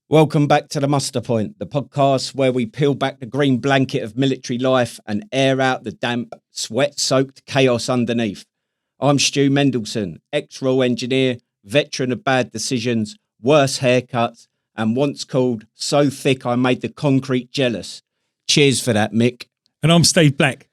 Welcome back to the Muster Point, the podcast where we peel back the green blanket of military life and air out the damp, sweat-soaked chaos underneath. I'm Stu Mendelsohn, ex-raw engineer, veteran of bad decisions, worse haircuts, and once called so thick I made the concrete jealous. Cheers for that, Mick. And I'm Steve Black,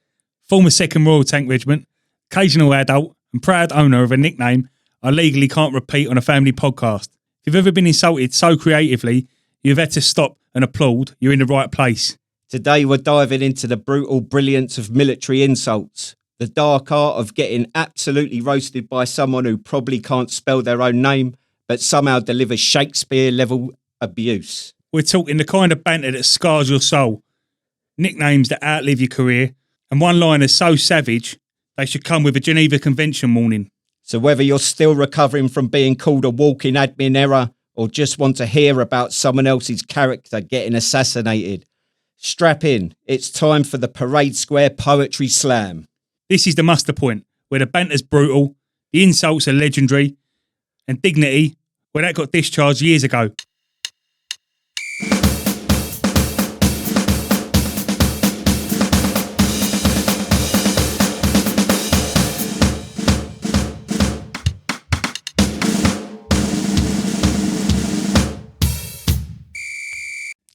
former 2nd Royal Tank Regiment, occasional adult and proud owner of a nickname I legally can't repeat on a family podcast. If you've ever been insulted so creatively, you've had to stop and applaud, you're in the right place. Today we're diving into the brutal brilliance of military insults, the dark art of getting absolutely roasted by someone who probably can't spell their own name, but somehow delivers Shakespeare-level abuse. We're talking the kind of banter that scars your soul, nicknames that outlive your career, and one-liners so savage they should come with a Geneva Convention warning. So whether you're still recovering from being called a walking admin error or just want to hear about someone else's character getting assassinated, strap in. It's time for the Parade Square Poetry Slam. This is the muster point, where the banter's brutal, the insults are legendary, and dignity, well, that got discharged years ago.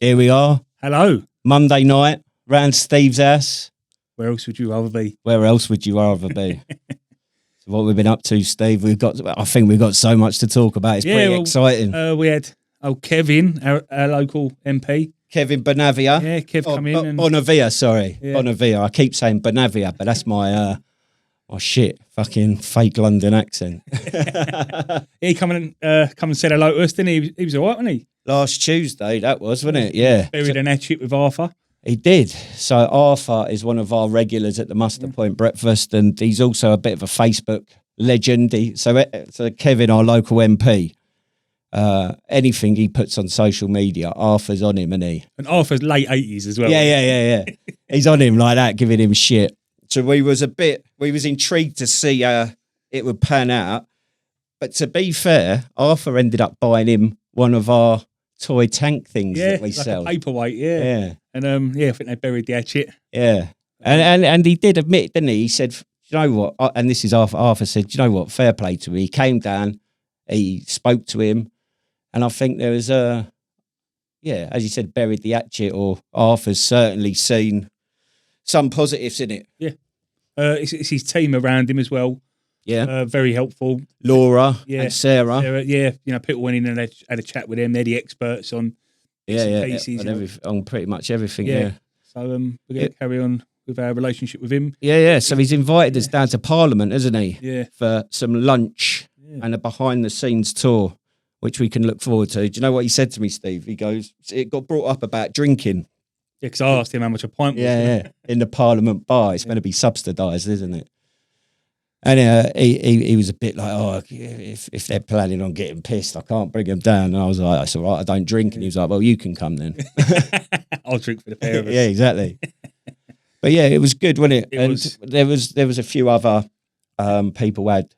Here we are. Hello. Monday night, round Steve's house. Where else would you rather be? Where else would you rather be? So what we've been up to, Steve, I think we've got so much to talk about. It's pretty exciting. We had Kevin, our local MP. Kevin Bonavia. Yeah, Kev come in. Bonavia, sorry. Yeah. Bonavia. I keep saying Bonavia, but that's my, fucking fake London accent. He come and said hello to us, didn't he? He was all right, wasn't he? Last Tuesday, that was, wasn't it? Yeah. Buried an hatchet with Arthur. He did. So Arthur is one of our regulars at the Muster Point Breakfast, and he's also a bit of a Facebook legend. So Kevin, our local MP, anything he puts on social media, Arthur's on him, isn't he? And Arthur's late 80s as well. Yeah. He's on him like that, giving him shit. So we was intrigued to see how it would pan out. But to be fair, Arthur ended up buying him one of our toy tank things that we like sell. A paperweight, yeah. And I think they buried the hatchet. Yeah. And he did admit, didn't he? He said, you know what? And this is Arthur said, you know what? Fair play to him. He came down, he spoke to him, and I think there was as you said, buried the hatchet, or Arthur's certainly seen some positives in it. Yeah. It's his team around him as well. Yeah. Very helpful. Laura and Sarah. People went in and had a chat with them. They're the experts on pieces. On pretty much everything, yeah. So we're going to carry on with our relationship with him. Yeah. So he's invited us down to Parliament, hasn't he? Yeah. For some lunch and a behind-the-scenes tour, which we can look forward to. Do you know what he said to me, Steve? He goes, it got brought up about drinking. Yeah, because I asked him how much a pint was. Yeah. In the Parliament bar. It's going to be subsidised, isn't it? And he was a bit like, if they're planning on getting pissed, I can't bring them down. And I was like, that's all right, I don't drink. And he was like, well, you can come then. I'll drink for the pair of us. Yeah, exactly. But yeah, it was good, wasn't it? There was a few other people who had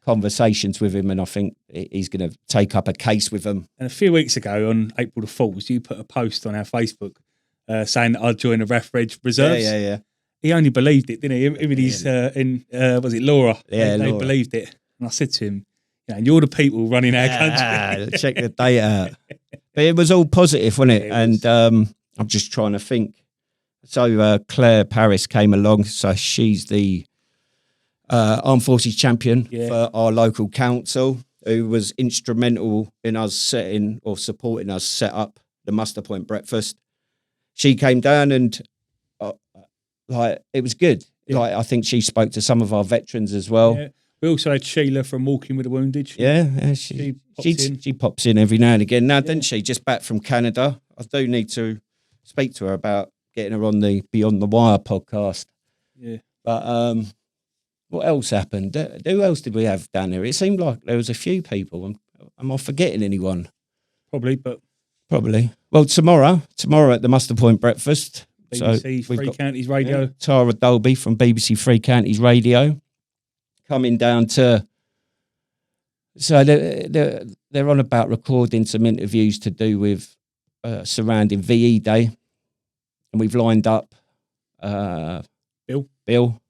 conversations with him, and I think he's going to take up a case with them. And a few weeks ago, on April the 4th, you put a post on our Facebook saying that I'd join the RAF Reg Reserves. Yeah. He only believed it, didn't he? Him and his, was it Laura? Yeah, they Laura. Believed it. And I said to him, and you're the people running our country. Check the data out. But it was all positive, wasn't it? And I'm just trying to think. So Claire Paris came along. So she's the Armed Forces champion for our local council, who was instrumental in us supporting us set up the Muster Point Breakfast. She came down and it was good. Yeah. I think she spoke to some of our veterans as well. Yeah. We also had Sheila from Walking with the Wounded. She pops in every now and again. Now, didn't she? Just back from Canada. I do need to speak to her about getting her on the Beyond the Wire podcast. Yeah. But what else happened? Who else did we have down there? It seemed like there was a few people. Am I forgetting anyone? Probably. Well, tomorrow at the Muster Point Breakfast. BBC Free Counties Radio. Tara Dolby from BBC Free Counties Radio coming down to. So they're on about recording some interviews to do with surrounding VE Day, and we've lined up Bill.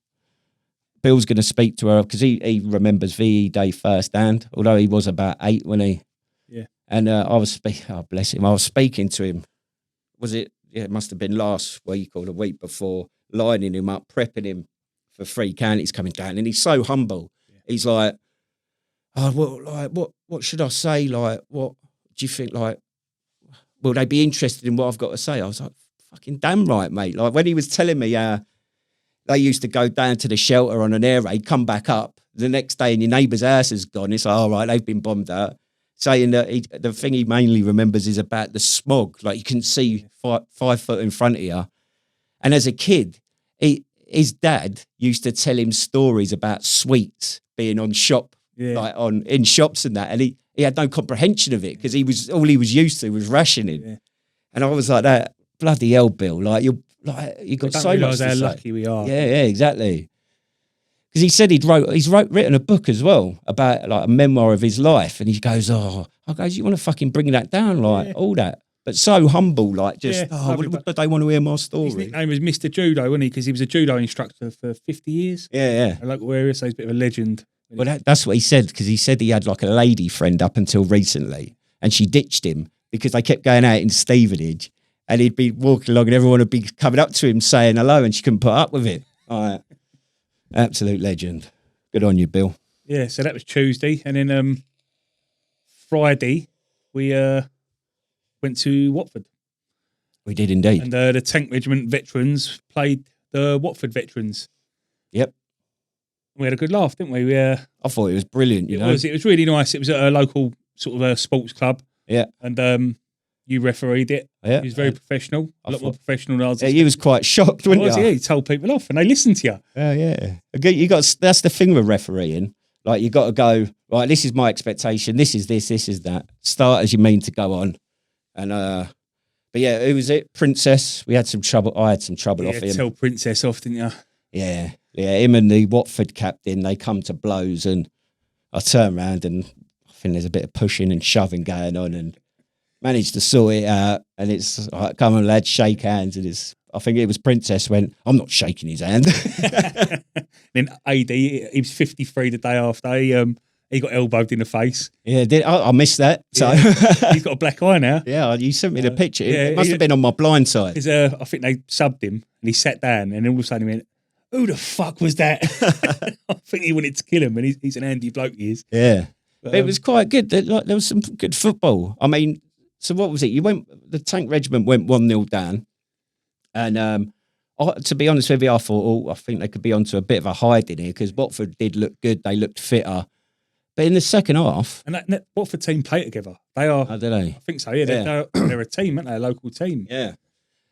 Bill's going to speak to her because he remembers VE Day firsthand, although he was about 8 when he. Yeah. And I was bless him. I was speaking to him. Was it? Yeah, it must have been last week or the week before, lining him up, prepping him for 3 counties coming down, and he's so humble. Yeah. He's like, "Oh, well, like, what should I say? Like, what do you think? Like, will they be interested in what I've got to say?" I was like, "Fucking damn right, mate!" Like when he was telling me they used to go down to the shelter on an air raid, come back up the next day, and your neighbour's house is gone. It's like, all right, they've been bombed out. Saying that the thing he mainly remembers is about the smog. Like you can see 5 foot in front of you. And as a kid, his dad used to tell him stories about sweets being on shop, like in shops and that. And he had no comprehension of it because all he was used to was rationing. Yeah. And I was like, that bloody hell, Bill. Like you got so much to say. How lucky we are. Yeah, exactly. Because he said he's written a book as well about like a memoir of his life, and he goes, "Oh, I goes, you want to fucking bring that down, like all that." But so humble, like just, but they want to hear my story. His nickname was Mr. Judo, wasn't he? Because he was a judo instructor for 50 years. Yeah. A local area, so he's a bit of a legend. Well, that's what he said, because he said he had like a lady friend up until recently, and she ditched him because they kept going out in Stevenage, and he'd be walking along, and everyone would be coming up to him saying hello, and she couldn't put up with it. All right. Absolute legend. Good on you, Bill. Yeah, so that was Tuesday. And then Friday, we went to Watford. We did indeed. And the Tank Regiment veterans played the Watford veterans. Yep. We had a good laugh, didn't we? I thought it was brilliant, you know. It was really nice. It was at a local sort of a sports club. Yeah. And you refereed it. Yeah. He was very professional. A lot more professional than I was. Yeah, you was quite shocked, weren't you? Yeah, he told people off and they listened to you. Yeah. That's the thing with refereeing. Like, you got to go, right, this is my expectation. This is this is that. Start as you mean to go on. And, but yeah, who was it? Princess. We had some trouble. I had some trouble off him. Tell Princess off, didn't you? Yeah. Him and the Watford captain, they come to blows, and I turn around and I think there's a bit of pushing and shoving going on, and managed to sort it out. And it's like, come on, lads, shake hands. And I think it was Princess went, I'm not shaking his hand. Then AD, he was 53 the day after. He got elbowed in the face. Yeah, I missed that. So he's got a black eye now. Yeah, you sent me the picture. It must have been on my blind side. Because I think they subbed him and he sat down, and then all of a sudden he went, who the fuck was that? I think he wanted to kill him, and he's an handy bloke, he is. Yeah. But it was quite good. There was some good football. I mean, so what was it? The Tank Regiment went 1-0 down. And to be honest with you, I thought, I think they could be onto a bit of a hide in here, because Watford did look good. They looked fitter. But in the second half... And that Watford team play together. They are... Oh, do they? I think so, yeah. They're a team, aren't they? A local team. Yeah.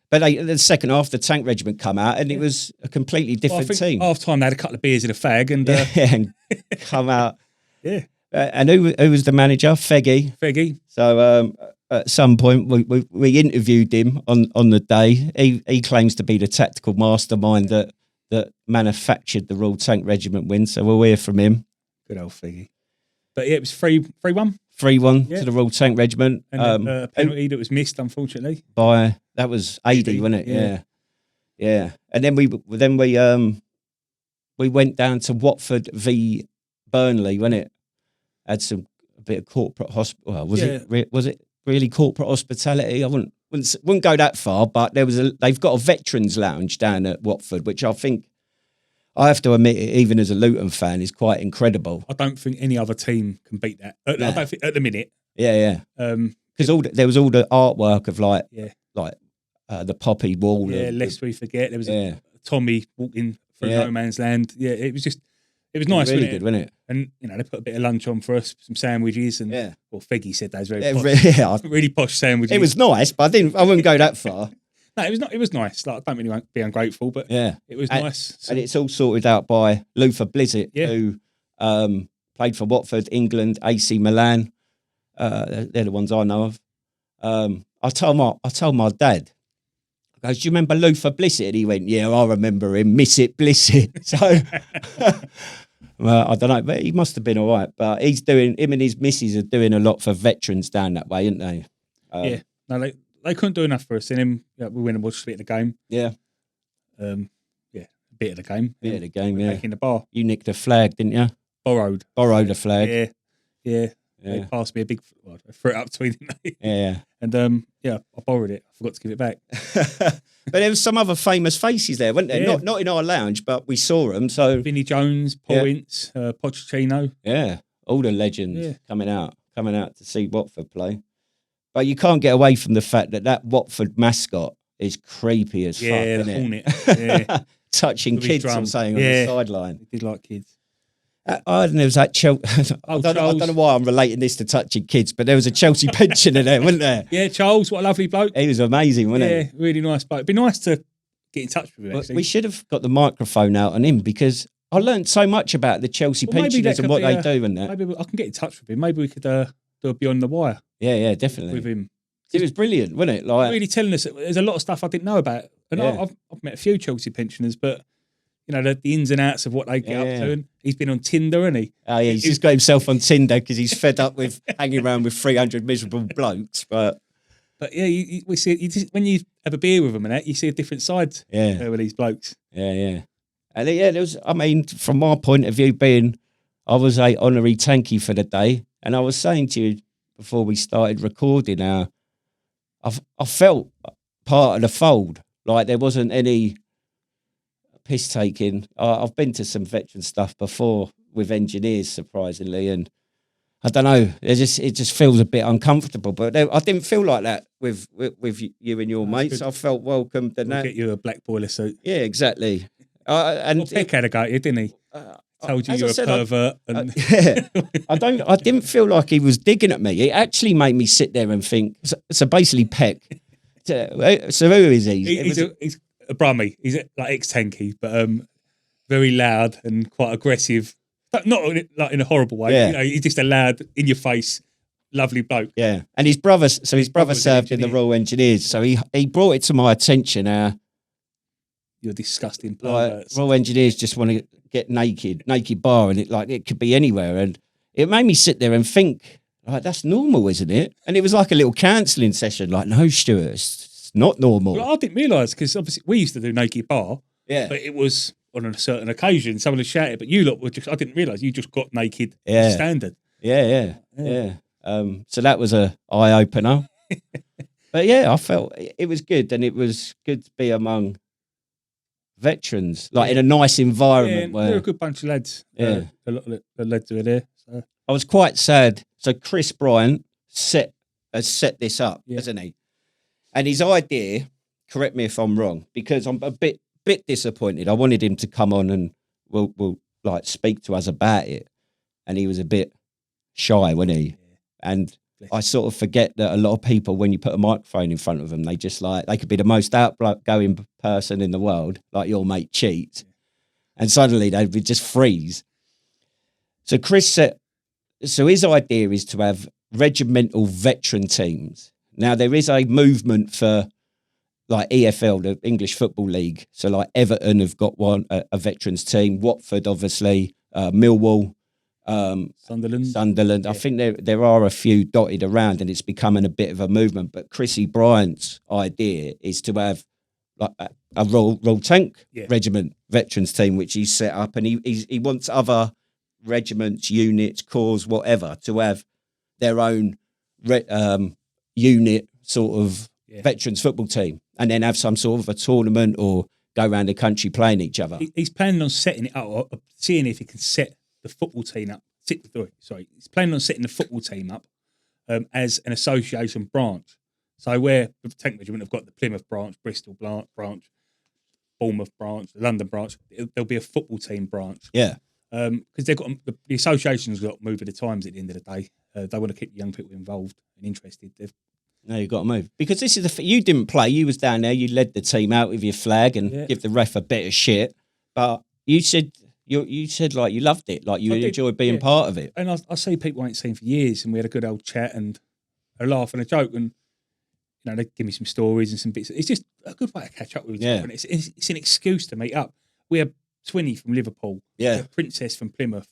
But the second half, the Tank Regiment come out, and it was a completely different team. Half-time, they had a couple of beers and a fag, and... and come out. Yeah. And who was the manager? Feggy. So at some point, we interviewed him on the day. He claims to be the tactical mastermind that manufactured the Royal Tank Regiment win. So we'll hear from him. Good old Feggy. But yeah, it was 3-1. 3-1 to the Royal Tank Regiment. And a penalty that was missed, unfortunately. That was AD, wasn't it? Yeah. And then we went down to Watford v Burnley, wasn't it? Had a bit of corporate hospital. Well, was it really corporate hospitality? I wouldn't go that far, but they've got a veterans lounge down at Watford, which I think, I have to admit, even as a Luton fan, is quite incredible. I don't think any other team can beat that. I don't think at the minute. Yeah. Because there was all the artwork of the poppy wall. Yeah, lest we forget, there was a Tommy walking through no man's land. Yeah, it was nice, really good, wasn't it? And they put a bit of lunch on for us, some sandwiches, and well, Feggy said that was very posh. Really posh sandwiches. It was nice, but I wouldn't go that far. No, it was not. It was nice. Like, I don't really want to be ungrateful, but it was nice. So. And it's all sorted out by Luther Blizzett, who played for Watford, England, AC Milan. They're the ones I know of. I told my dad, I goes, do you remember Luther Blissett? And he went, yeah, I remember him. Miss it, Blissett. So, well, I don't know, but he must have been all right. But him and his missus are doing a lot for veterans down that way, aren't they? No, they couldn't do enough for us. And then we went and watched a bit of the game. Yeah. A bit of the game. Bit of the game, yeah. Back in the bar. You nicked a flag, didn't you? Borrowed a flag. Yeah. They passed me a big, I threw it up to me, didn't they? Yeah. And I borrowed it. I forgot to give it back. But there was some other famous faces there, weren't there? Yeah. Not in our lounge, but we saw them. So Vinnie Jones, Paul Ince, Pochettino. Yeah, all the legends coming out to see Watford play. But you can't get away from the fact that Watford mascot is creepy as fuck, Yeah, isn't the it? hornet. Yeah. Touching With his kids, drum. I'm saying, on the sideline. He did like kids. I there was that I don't know why I'm relating this to touching kids, but there was a Chelsea pensioner there, wasn't there? Yeah, Charles, what a lovely bloke. He was amazing, wasn't he? Yeah, really nice bloke. It'd be nice to get in touch with him, actually. We should have got the microphone out on him because I learned so much about the Chelsea pensioners and what they do and that. Maybe I can get in touch with him. Maybe we could do a Beyond the Wire. Yeah, definitely. With him. It was brilliant, wasn't it? Like really telling us that there's a lot of stuff I didn't know about. And I've met a few Chelsea pensioners, but the ins and outs of what they get up to. And he's been on Tinder, hasn't he? Oh, yeah, he's just got himself on Tinder because he's fed up with hanging around with 300 miserable blokes. But yeah, we see when you have a beer with them and that, you see a different side with these blokes. Yeah. And there was, from my point of view, I was a honorary tanky for the day. And I was saying to you before we started recording how I felt part of the fold. Like there wasn't any piss taking. I've been to some veteran stuff before with engineers, surprisingly, and I don't know. It just feels a bit uncomfortable. But I didn't feel like that with you and your mates. Good. I felt welcomed. And we'll get you a black boiler suit. Yeah, exactly. And Peck had a go at you, didn't he? Told you you're a pervert. I didn't feel like he was digging at me. It actually made me sit there and think. So basically, Peck. So who is he? He's a brummie. He's like ex-tanky, but very loud and quite aggressive. But not like in a horrible way. Yeah. He's just a loud, in your face, lovely bloke. Yeah. And his brother served in the Royal Engineers, so he brought it to my attention. You're disgusting perverts. Royal Engineers just want to get naked bar, and it could be anywhere, and it made me sit there and think, like, that's normal, isn't it? And it was like a little counselling session. Like, no, Stuart, it's not normal. Well, I didn't realise because obviously we used to do naked bar, but it was on a certain occasion someone had shouted, but you lot were just—I didn't realise you just got naked standard. Yeah. So that was a eye opener. But yeah, I felt it was good, and it was good to be among veterans, like in a nice environment. Where they're a good bunch of lads. A lot of the lads were there. So. I was quite sad. So Chris Bryant has set this up, hasn't he? And his idea, correct me if I'm wrong, because I'm a bit disappointed. I wanted him to come on and we'll like speak to us about it, and he was a bit shy, wasn't he? And I sort of forget that a lot of people, when you put a microphone in front of them, they could be the most outgoing person in the world, like your mate Cheat, and suddenly they would just freeze. So his idea is to have regimental veteran teams. Now there is a movement for like EFL, the English Football League. So like Everton have got a veterans team, Watford obviously, Millwall. Sunderland. I think there are a few dotted around, and it's becoming a bit of a movement. But Chrissy Bryant's idea is to have like a Royal Tank Regiment veterans team, which he's set up, and he wants other regiments, units, corps, whatever, to have their own unit sort of veterans football team, and then have some sort of a tournament or go around the country playing each other. He's planning on setting it up, or seeing if he can set the football team up. He's planning on setting the football team up as an association branch. So where the Tank Regiment have got the Plymouth branch, Bristol branch, Bournemouth branch, the London branch, there'll be a football team branch. Yeah. Because they've got the association's got to move with the times at the end of the day. They want to keep young people involved and interested. No, you've got to move. Because this is you didn't play. You was down there. You led the team out with your flag and give the ref a bit of shit. But you said like you loved it, like you enjoyed being part of it. And I see people I ain't seen for years, and we had a good old chat and a laugh and a joke, and they give me some stories and some bits. It's just a good way to catch up with each other. And it's an excuse to meet up. We had Twinny from Liverpool, we had Princess from Plymouth,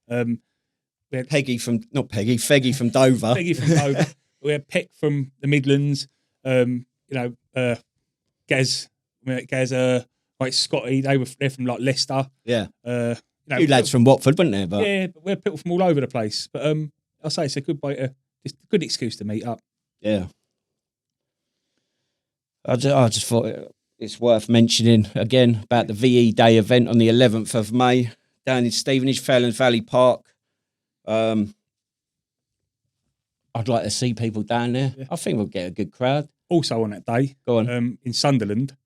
we had Feggy from Dover. We had Peck from the Midlands, Gaz, like Scotty, they're from like Leicester. Yeah. You lads from Watford, weren't there? But yeah, but we're people from all over the place. But I'll say it's a good way to, just a good excuse to meet up. yeah. I just thought it's worth mentioning again about the VE Day event on the 11th of May down in Stevenage, Fallon Valley Park. I'd like to see people down there. Yeah. I think we'll get a good crowd. Also on that day, go on. In Sunderland,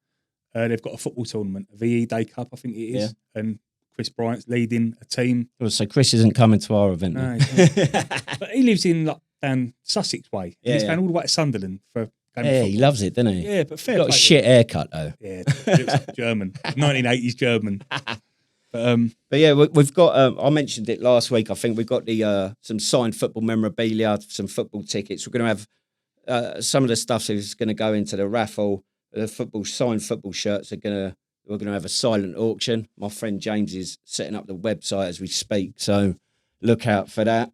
they've got a football tournament, a VE Day Cup, I think it is, yeah. And Chris Bryant's leading a team. Oh, so Chris isn't coming to our event. No, but he lives in like down Sussex way. Yeah, he's going all the way to Sunderland for. Yeah, he loves it, doesn't he? Yeah, but fair. Got a shit haircut though. Yeah, looks like German, 1980s German. But yeah, we've got. I mentioned it last week. I think we've got the some signed football memorabilia, some football tickets. We're going to have some of the stuff is going to go into the raffle. The signed football shirts we're going to have a silent auction. My friend James is setting up the website as we speak, so look out for that.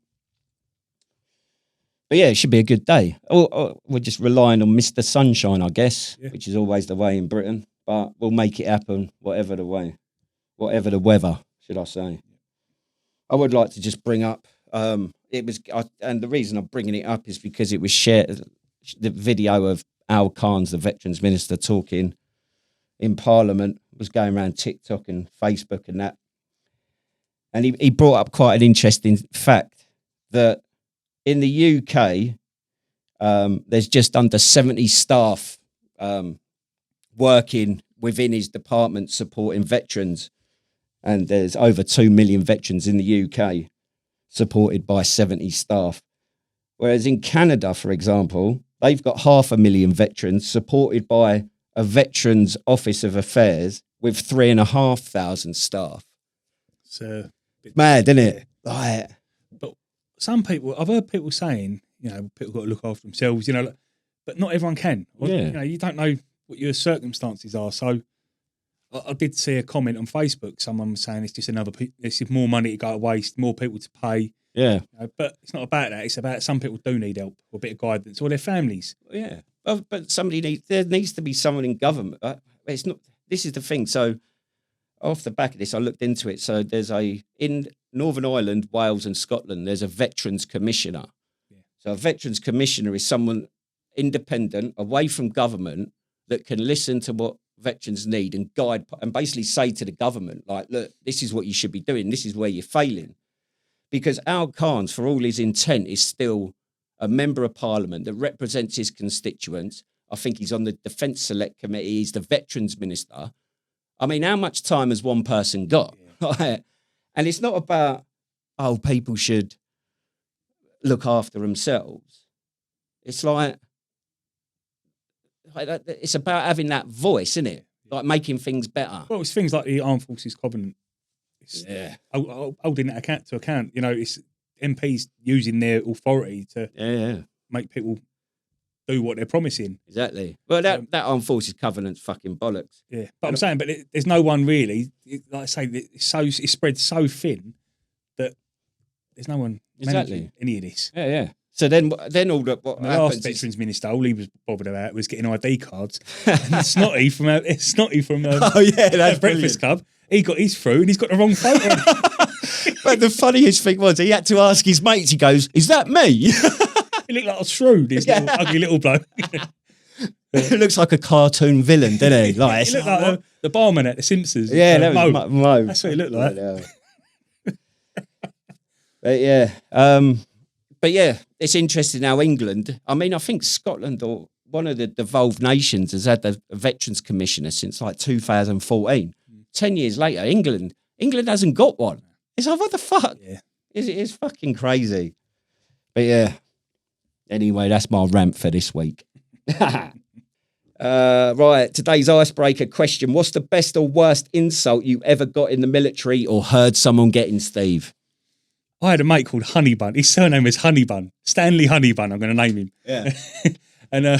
But yeah, it should be a good day. We're just relying on Mr. Sunshine, I guess, which is always the way in Britain. But we'll make it happen, whatever the weather, should I say. I would like to just bring up, and the reason I'm bringing it up is because it was shared, the video of Al Khan's, the Veterans Minister, talking in Parliament, was going around TikTok and Facebook and that. And he brought up quite an interesting fact that in the UK, there's just under 70 staff working within his department supporting veterans. And there's over 2 million veterans in the UK supported by 70 staff. Whereas in Canada, for example, they've got 500,000 veterans supported by a Veterans Office of Affairs with 3,500 staff. So mad, isn't it? Like, but some people, I've heard people saying, people got to look after themselves, but not everyone can. Yeah. You don't know what your circumstances are. So I did see a comment on Facebook. Someone was saying it's just it's more money to go to waste, more people to pay. Yeah. But it's not about that. It's about some people do need help or a bit of guidance or their families. Yeah. But there needs to be someone in government. It's not. This is the thing. So off the back of this, I looked into it. So there's in Northern Ireland, Wales and Scotland, there's a Veterans Commissioner. Yeah. So a Veterans Commissioner is someone independent, away from government, that can listen to what veterans need and guide and basically say to the government, like, look, this is what you should be doing. This is where you're failing. Because Al Khan's, for all his intent, is still a member of parliament that represents his constituents. I think he's on the Defence Select Committee. He's the Veterans Minister. I mean, how much time has one person got? Yeah. And it's not about, people should look after themselves. It's like it's about having that voice, isn't it? Like making things better. Well, it's things like the Armed Forces Covenant. It's holding that to account. It's MPs using their authority to make people do what they're promising. Exactly. Well, that Armed Forces Covenant's fucking bollocks. Yeah, but I'm saying, there's no one really. Like I say, it's spread so thin that there's no one managing any of this. Yeah, yeah. So then all that what the happens last Veterans Minister, all he was bothered about was getting ID cards. And Snotty from that's Breakfast brilliant. Club, he got his through and he's got the wrong photo. But the funniest thing was he had to ask his mates. He goes, "Is that me?" He looked like a shrew, this little ugly little bloke. It looks like a cartoon villain, doesn't he? Like, he looked like the barman at The Simpsons. Yeah, that was Mo. That's what he looked like. But yeah, it's interesting how England, I mean, I think Scotland or one of the devolved nations has had the Veterans Commissioner since like 2014. 10 years later, England hasn't got one. It's like, what the fuck? Yeah. It's fucking crazy. But yeah, anyway, that's my rant for this week. Right, today's icebreaker question. What's the best or worst insult you ever got in the military or heard someone getting, Steve? I had a mate called Honeybun. His surname is Honeybun. Stanley Honeybun, I'm going to name him. Yeah. And I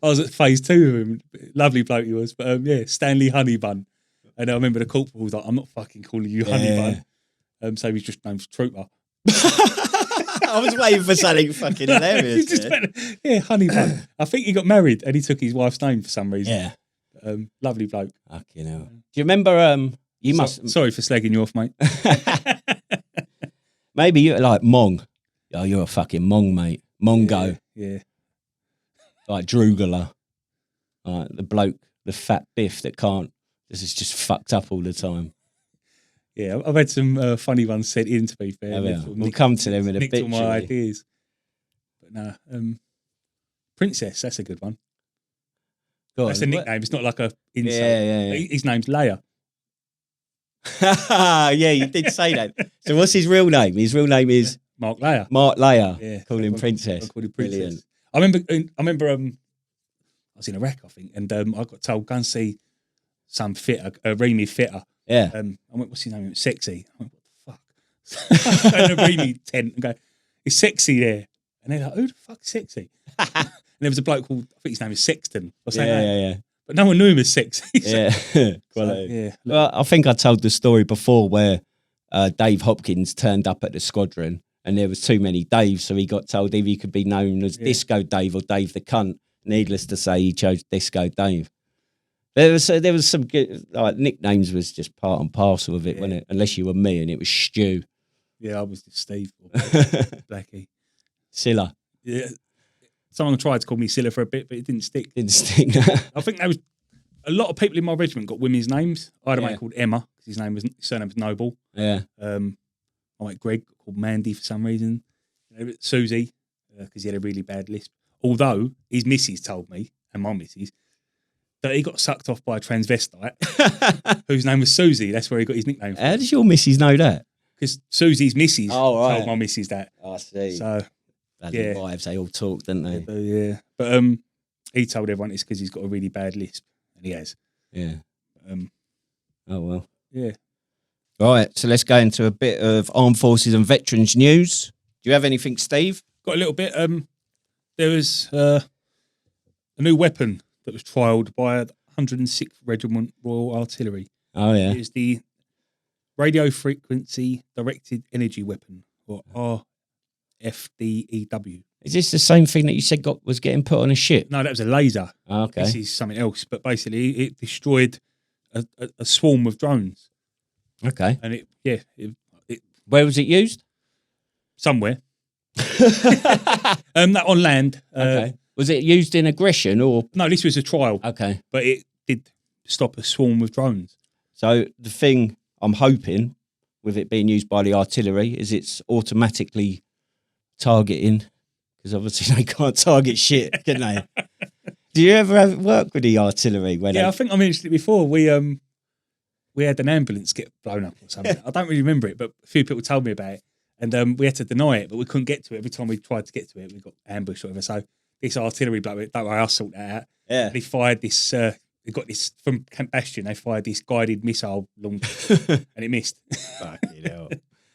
was at phase 2 of him. Lovely bloke he was. But Stanley Honeybun. And I remember the corporal was like, I'm not fucking calling you Honeybun. So he was just named Trooper. I was waiting for something fucking hilarious. Honey bloke. I think he got married and he took his wife's name for some reason. Yeah. Lovely bloke. Fucking hell. Do you remember? You must. Sorry for slagging you off, mate. Maybe you're like Mong. Oh, you're a fucking Mong, mate. Mongo. Yeah. Like Drugala. Like the bloke, the fat biff that can't. This is just fucked up all the time. Yeah, I've had some funny ones sent in, to be fair. We'll come to them in a bit. All my ideas. But no, Princess, that's a good one. That's a nickname. It's not like a insult. Yeah. His name's Leia. Yeah, you did say that. So what's his real name? His real name is Mark Leia. Mark Leia. Yeah, Call him Princess. I called him Princess. Brilliant. I remember. I was in Iraq, I think, and I got told go and see some fitter, a Remy fitter. Yeah. I went, what's his name? Sexy. I went, what the fuck? I go in a Remy tent and go, it's Sexy there. And they're like, who the fuck's Sexy? And there was a bloke called, I think his name is Sexton or something. Yeah. But no one knew him as Sexy. Yeah. Yeah. Well, I think I told the story before where Dave Hopkins turned up at the squadron and there was too many Daves, so he got told either he could be known as Disco Dave or Dave the Cunt. Needless to say, he chose Disco Dave. There was some good, like, nicknames was just part and parcel of it, wasn't it? Unless you were me and it was Stu. Yeah, I was Steve or Blackie. Silla. Yeah. Someone tried to call me Silla for a bit, but it didn't stick. I think there was a lot of people in my regiment got women's names. I had a mate called Emma because his surname was Noble. Yeah. My mate Greg got called Mandy for some reason. Susie because he had a really bad lisp. Although his missus told me, and my missus, that he got sucked off by a transvestite whose name was Susie. That's where he got his nickname from. How does your missus know that? Because Susie's missus told my missus that. I see. So, wives, they all talk, don't they? Yeah. But he told everyone it's because he's got a really bad lisp. And he has. Yeah. Oh, well. Yeah. Right, so let's go into a bit of Armed Forces and Veterans news. Do you have anything, Steve? Got a little bit. There was a new weapon that was trialled by the 106th Regiment Royal Artillery. Oh, yeah. It was the Radio Frequency Directed Energy Weapon, or RFDEW. Is this the same thing that you said was getting put on a ship? No, that was a laser. Oh, okay. This is something else, but basically it destroyed a swarm of drones. Okay. And Where was it used? Somewhere. That on land. Okay. Was it used in aggression or? No, this was a trial. Okay. But it did stop a swarm of drones. So the thing I'm hoping with it being used by the artillery is it's automatically targeting, because obviously they can't target shit, can they? Do you ever work with the artillery? I think I mentioned it before. We had an ambulance get blown up or something. I don't really remember it, but a few people told me about it. And we had to deny it, but we couldn't get to it. Every time we tried to get to it, we got ambushed or whatever. So this artillery bloke, don't worry, I'll sort that out. Yeah. And he fired this, they got this, from Camp Bastion, they fired this guided missile launcher and it missed. Fucking hell.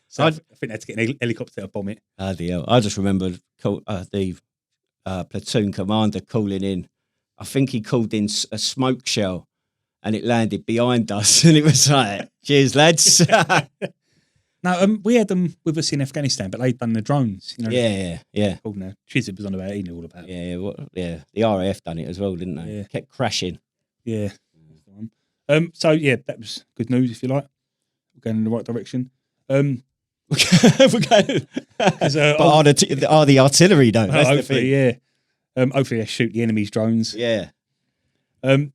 So I think they had to get an helicopter to bomb it. Bloody hell. I just remember the platoon commander calling in. I think he called in a smoke shell and it landed behind us and it was like, cheers, lads. No, we had them with us in Afghanistan, but they'd done the drones. You know, yeah. Called now. Chizib was on about it. He knew all about it. Yeah. The RAF done it as well, didn't they? Yeah. Kept crashing. Yeah. So yeah, that was good news, if you like. We're going in the right direction. We're going. But are the artillery though? That's the thing. Yeah. Hopefully they shoot the enemy's drones. Yeah. There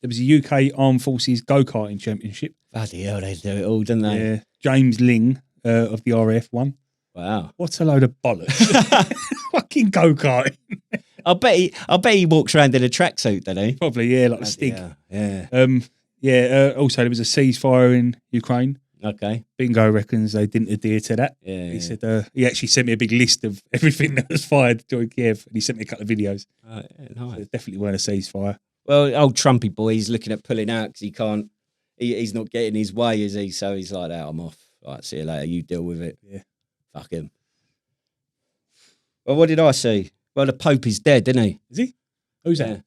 was a UK Armed Forces go-karting championship. Bloody hell, they do it all, didn't they? Yeah. James Ling of the RAF won. Wow. What a load of bollocks. Fucking go-karting. I bet he walks around in a tracksuit, doesn't he? Probably, yeah, like a stick. Yeah. Also, there was a ceasefire in Ukraine. Okay. Bingo reckons they didn't adhere to that. Yeah. He said he actually sent me a big list of everything that was fired during Kiev, and he sent me a couple of videos. Nice. So it definitely weren't a ceasefire. Well, old Trumpy boy, he's looking at pulling out because he can't. He's not getting his way, is he? So he's like, I'm off. All right, see you later. You deal with it. Yeah. Fuck him. Well, what did I see? Well, the Pope is dead, isn't he? Is he? Who's that?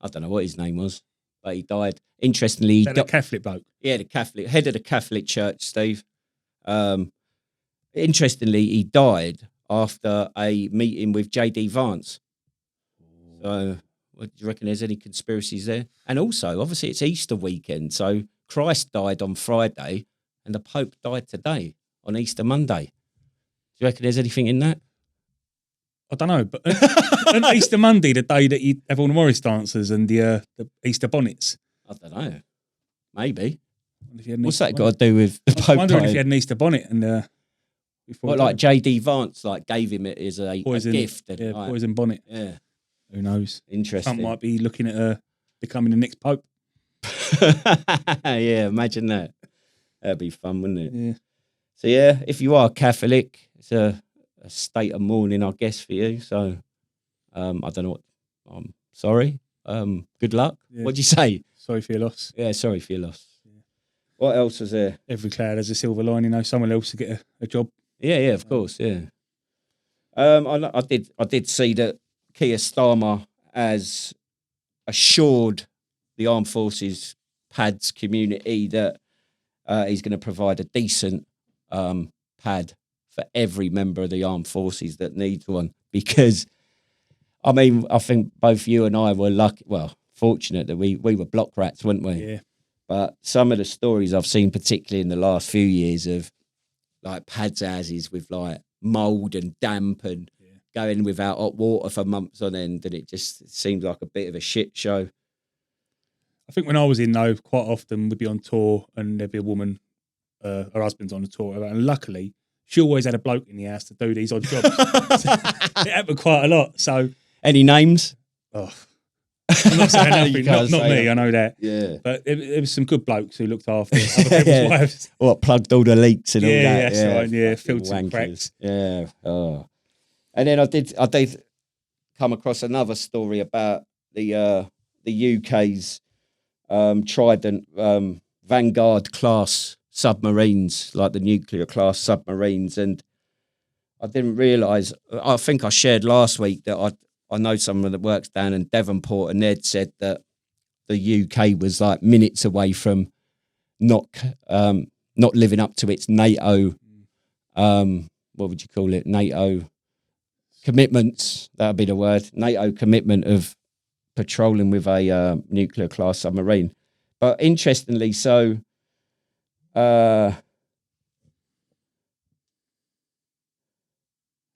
I don't know what his name was, but he died. Interestingly, the Catholic bloke. Yeah, the Catholic head of the Catholic Church, Steve. interestingly, he died after a meeting with J.D. Vance. So, do you reckon there's any conspiracies there? And also, obviously, it's Easter weekend. So, Christ died on Friday and the Pope died today on Easter Monday. Do you reckon there's anything in that? I don't know, but on Easter Monday, the day that you have all the Morris dancers and the Easter bonnets. I don't know. Maybe. What's that got to do with the Pope? I'm wondering if he had an Easter bonnet and like J.D. Vance gave him it as a gift. And, poison bonnet. Yeah. Who knows? Interesting. Trump might be looking at becoming the next Pope. Yeah, imagine that. That'd be fun, wouldn't it? Yeah. So yeah, if you are Catholic, it's a state of mourning, I guess, for you. So I don't know what. I'm sorry. Good luck. Yeah. What'd you say? Sorry for your loss. Yeah, sorry for your loss. Yeah. What else was there? Every cloud has a silver lining. Someone else to get a job. Yeah, of course, yeah. I did see that Keir Starmer has assured the Armed Forces PADS community that he's going to provide a decent pad for every member of the Armed Forces that needs one. Because, I mean, I think both you and I were fortunate that we were block rats, weren't we? Yeah. But some of the stories I've seen, particularly in the last few years, of like pads houses with like mould and damp and going without hot water for months on end, and it just seems like a bit of a shit show. I think when I was in, though, quite often we'd be on tour and there'd be a woman, her husband's on the tour, and luckily she always had a bloke in the house to do these odd jobs. So it happened quite a lot. So, any names? Oh, I'm not saying anything. not me, that. I know that. Yeah. But there was some good blokes who looked after other people's wives. What, plugged all the leaks and all that? Yeah, that's right. Yeah, filled some cracks. Yeah. Oh. And then I did come across another story about the UK's Trident Vanguard class submarines, like the nuclear class submarines. And I didn't realise, I think I shared last week that I know someone that works down in Devonport, and they'd said that the UK was like minutes away from not living up to its NATO, what would you call it? NATO commitments. That would be the word. NATO commitment of patrolling with a nuclear class submarine. But interestingly, so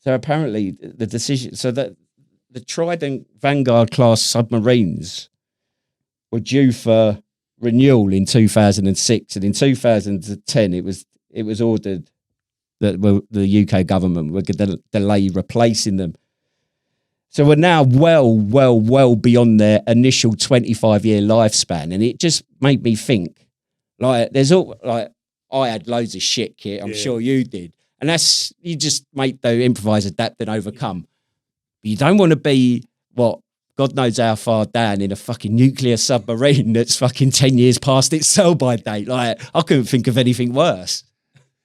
apparently the decision, so that the Trident Vanguard class submarines were due for renewal in 2006, and in 2010 it was ordered that the UK government were going to delay replacing them. So we're now well beyond their initial 25-year lifespan, and it just made me think, like, I had loads of shit kit, I'm sure you did, and that's, you just improvise, adapt, and overcome. But you don't want to be, God knows how far down in a fucking nuclear submarine that's fucking 10 years past its sell-by date. Like, I couldn't think of anything worse.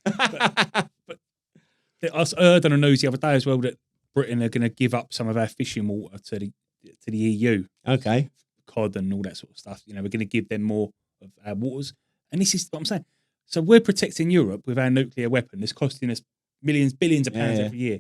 But I heard on the news the other day as well that Britain are going to give up some of our fishing water to the EU. Okay. Cod and all that sort of stuff. You know, we're going to give them more of our waters. And this is what I'm saying. So we're protecting Europe with our nuclear weapon. It's costing us billions of pounds every year.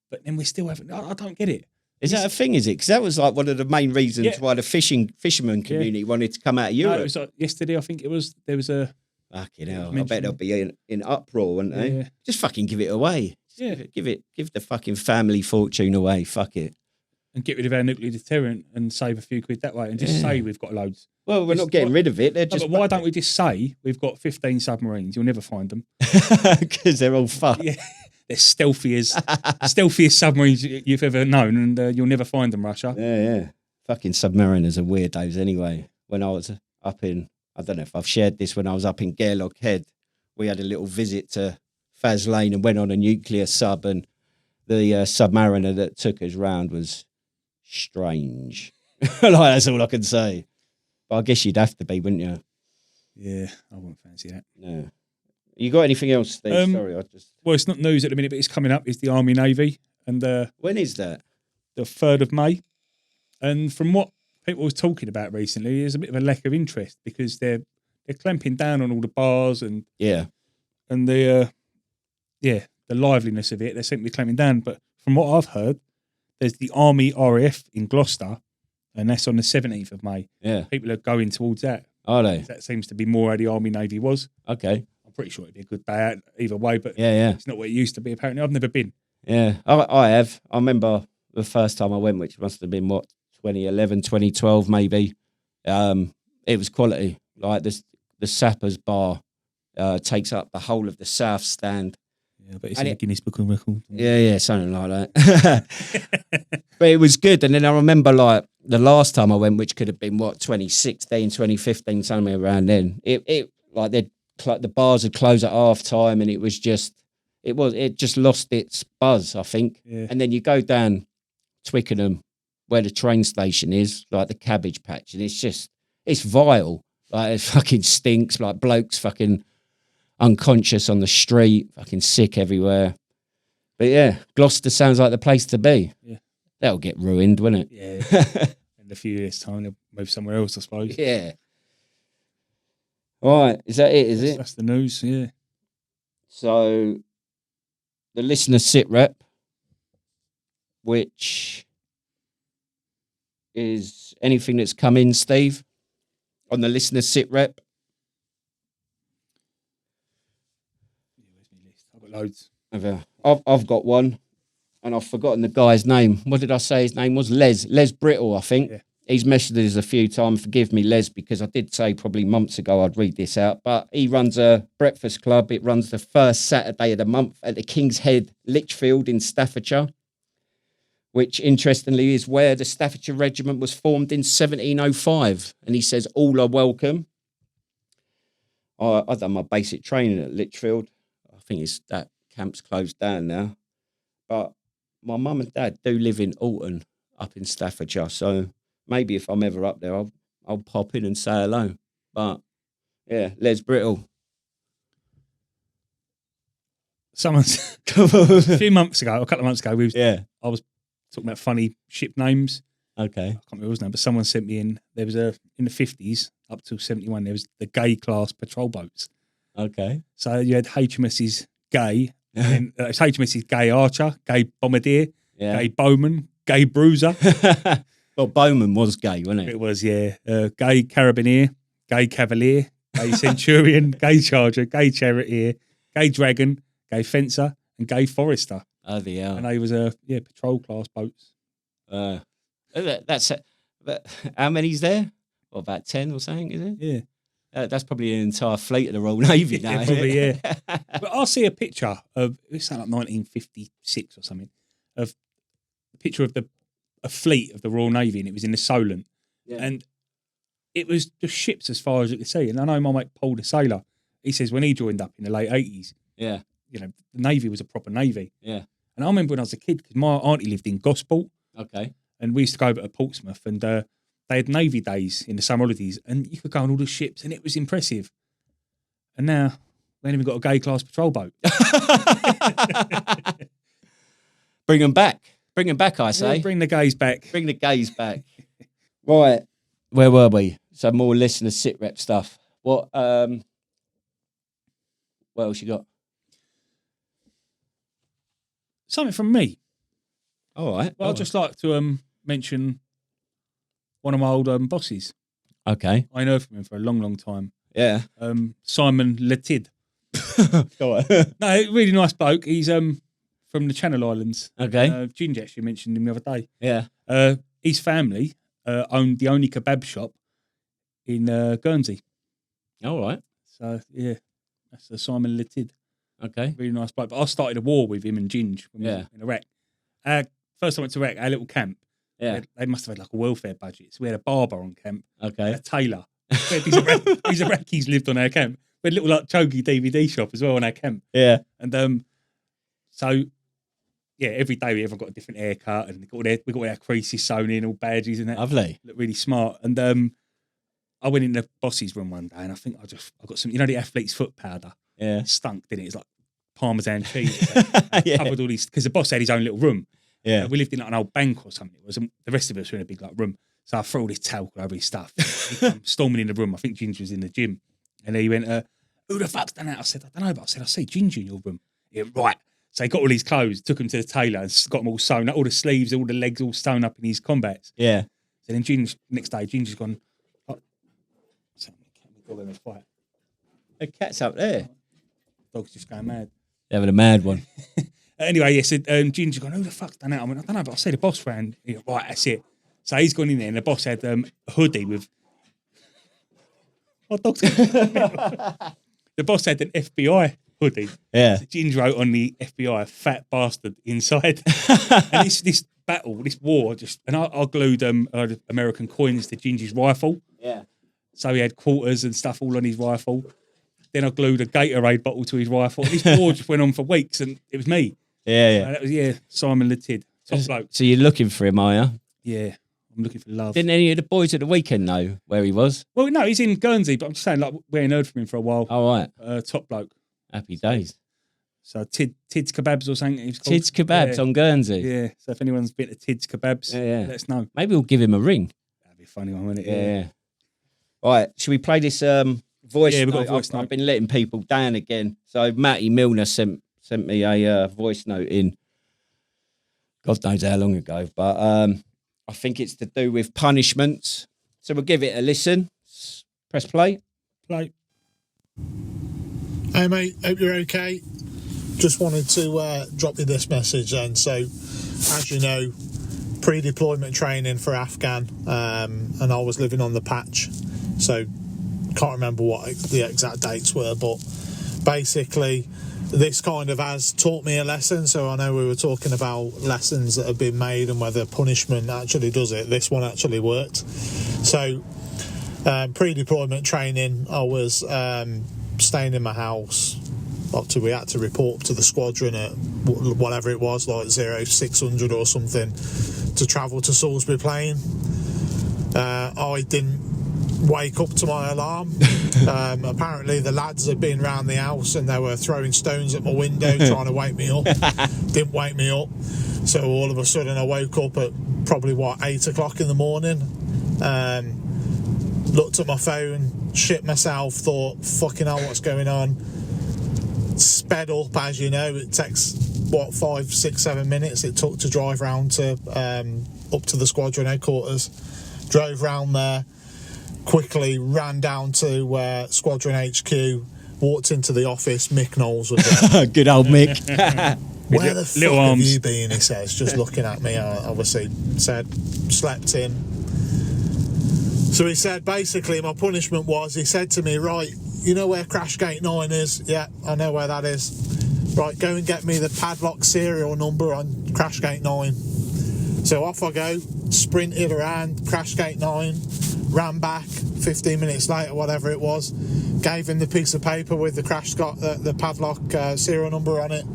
But then we still haven't. I don't get it. Is that a thing, is it? Because that was like one of the main reasons why the fisherman community wanted to come out of Europe. No, it was like yesterday, I think it was. There was a... Fucking hell. I bet they'll be in uproar, wouldn't they? Yeah. Just fucking give it away. Yeah. Give the fucking family fortune away. Fuck it. And get rid of our nuclear deterrent and save a few quid that way and just say we've got loads. Well, we're not getting rid of it. They're but why don't we just say we've got 15 submarines? You'll never find them. Because they're all fucked. Yeah. They're stealthiest submarines you've ever known, and you'll never find them, Russia. Yeah. Fucking submariners are weirdos anyway. When I was up in, I don't know if I've shared this, when I was up in Gairloch Head, we had a little visit to Faz Lane and went on a nuclear sub, and the submariner that took us round was strange. Like, that's all I can say. But I guess you'd have to be, wouldn't you? Yeah, I wouldn't fancy that. No. You got anything else, Steve? Sorry, Well, it's not news at the minute, but it's coming up. It's the Army Navy, and when is that? The 3rd of May. And from what people was talking about recently, there's a bit of a lack of interest because they're clamping down on all the bars and they're the liveliness of it, they seem to be clamping down. But from what I've heard, there's the Army RAF in Gloucester, and that's on the 17th of May. Yeah. People are going towards that. Are they? That seems to be more how the Army Navy was. Okay. I'm pretty sure it'd be a good day out either way, but Yeah. it's not what it used to be, apparently. I've never been. Yeah. I have. I remember the first time I went, which must have been, 2011, 2012 maybe. It was quality. Like the Sappers bar takes up the whole of the South Stand. Yeah, but it's in the Guinness Book of Records. Yeah, something like that. But it was good. And then I remember like the last time I went, which could have been 2016, 2015, somewhere around then. It like the bars had closed at half time, and it just lost its buzz, I think. Yeah. And then you go down Twickenham, where the train station is, like the Cabbage Patch, and it's vile. Like it fucking stinks. Like blokes fucking unconscious on the street, fucking sick everywhere. But yeah, Gloucester sounds like the place to be. Yeah. That'll get ruined, won't it? Yeah. In a few years' time, they'll move somewhere else, I suppose. Yeah. All right, is that it, is it? That's the news, yeah. So, the listener sit rep, which is anything that's come in, Steve, on the listener sit rep. Where's my list? I've got loads. I've got one, and I've forgotten the guy's name. What did I say his name was? Les Brittle, I think. Yeah. He's messaged us a few times. Forgive me, Les, because I did say probably months ago I'd read this out. But he runs a breakfast club. It runs the first Saturday of the month at the King's Head, Lichfield in Staffordshire, which interestingly is where the Staffordshire Regiment was formed in 1705. And he says all are welcome. I've done my basic training at Lichfield. I think that camp's closed down now. But my mum and dad do live in Alton up in Staffordshire. So maybe if I'm ever up there, I'll pop in and say hello. But yeah, Les Brittle. Someone's a few months ago, a couple of months ago, I was talking about funny ship names. Okay. I can't remember his name, but someone sent me in. There was in the 50s up to 71. There was the gay class patrol boats. Okay. So you had HMS's Gay, and it's HMS's Gay Archer, Gay Bombardier, Gay Bowman, Gay Bruiser. Well, Bowman was gay, wasn't it? It was, yeah. Gay Carabinier, Gay Cavalier, Gay Centurion, Gay Charger, Gay Charioteer, Gay Dragon, Gay Fencer, and Gay Forester. Oh, yeah. And they was patrol class boats. That's how many's there? What, about 10 or something, is it? Yeah. That's probably an entire fleet of the Royal Navy now. Yeah, probably, yeah. But I'll see a picture of, it's like 1956 or something, of a picture of a fleet of the Royal Navy, and it was in the Solent. Yeah. And it was just ships as far as you could see. And I know my mate Paul the sailor, he says when he joined up in the late 80s, yeah, the Navy was a proper Navy. Yeah. And I remember when I was a kid, because my auntie lived in Gosport. Okay. And we used to go over to Portsmouth, and they had Navy days in the summer holidays, and you could go on all the ships, and it was impressive. And now, we ain't even got a gay class patrol boat. Bring them back. Bring them back, I say. Yeah, bring the gays back. Bring the gays back. Right. Where were we? So more listener sit rep stuff. What else you got? Something from me. All right. Well, I'd just like to mention one of my old bosses. Okay. I know from him for a long, long time. Yeah. Simon Letid. Go on. No, really nice bloke. He's from the Channel Islands. Okay. Ginger actually mentioned him the other day. Yeah. His family owned the only kebab shop in Guernsey. All right. So, yeah, that's Simon Letid. Okay. Really nice bloke. But I started a war with him and Ginge when we were in Iraq. First time I went to Iraq, our little camp. Yeah. They must have had like a welfare budget. So we had a barber on camp. Okay. A tailor. These Iraqis lived on our camp. We had a little like chogy DVD shop as well on our camp. Yeah. And so yeah, every day we everyone got a different haircut, and we got our creases sewn in, all badges and that. Lovely. Looked really smart. And I went in the boss's room one day, and I think I got some, the athlete's foot powder. Yeah. It stunk, didn't it? It's like Parmesan cheese. Yeah. Covered all these, because the boss had his own little room. Yeah. We lived in like an old bank or something. It was, the rest of us were in a big like room. So I threw all this talc over his stuff. He come storming in the room. I think Ginger was in the gym. And he went, who the fuck's done that? I said, I don't know, but I see Ginger in your room. He went, right. So he got all his clothes, took them to the tailor, and got them all sewn up, all the sleeves, all the legs, all sewn up in his combats. Yeah. So then next day, Ginger's gone. Oh, dog having a fight. The cat's up there. Dog's just going mad. Having a mad one. Anyway, yes, Ginger's gone, who the fuck's done that? I went, I don't know, but I see the boss round. He went, right, that's it. So he's gone in there, and the boss had a hoodie with. Oh, dog's the boss had an FBI hoodie. Yeah. So Ginger wrote on the FBI, fat bastard inside. And this battle, this war, I glued American coins to Ginger's rifle. Yeah. So he had quarters and stuff all on his rifle. Then I glued a Gatorade bottle to his rifle. And this war just went on for weeks, and it was me. Yeah. That was Simon Latid, top bloke. So you're looking for him, are you? Yeah, I'm looking for love. Didn't any of the boys at the weekend know where he was? Well, no, he's in Guernsey, but I'm just saying, like, we ain't heard from him for a while. Oh, right. Top bloke. Happy days. So Tid's Kebabs or something. He was called. Tid's Kebabs on Guernsey. Yeah. So if anyone's been to Tid's Kebabs, let us know. Maybe we'll give him a ring. That'd be a funny one, wouldn't it? Yeah. All right. Should we play this voice Yeah, we've got note? a voice note. I've been letting people down again. So Matty Milner sent me a voice note in. God knows how long ago, but I think it's to do with punishments. So we'll give it a listen. Press play. Play. Hey mate, hope you're okay. Just wanted to drop you this message then. So, as you know, pre-deployment training for Afghan, and I was living on the patch, so can't remember what the exact dates were, but basically this kind of has taught me a lesson. So I know we were talking about lessons that have been made and whether punishment actually does it. This one actually worked. So pre-deployment training, I was staying in my house. We had to report to the squadron at whatever it was, like 0600 or something, to travel to Salisbury Plain. I didn't wake up to my alarm. Apparently the lads had been round the house and they were throwing stones at my window trying to wake me up. Didn't wake me up. So all of a sudden I woke up at probably 8 o'clock in the morning. Looked at my phone, shit myself, thought, fucking hell, what's going on? Sped up, as you know. It takes 5, 6, 7 minutes it took to drive round to up to the squadron headquarters. Drove round there, quickly ran down to Squadron HQ, walked into the office. Mick Knowles was there. Good old Mick. Where the fuck have you been, he says, just looking at me. I obviously said, slept in. So he said, basically, my punishment was, he said to me, right, you know where Crash Gate 9 is? Yeah, I know where that is. Right, go and get me the padlock serial number on Crash Gate 9. So off I go, sprinted around Crash Gate 9, ran back 15 minutes later, whatever it was, gave him the piece of paper with the padlock serial number on it.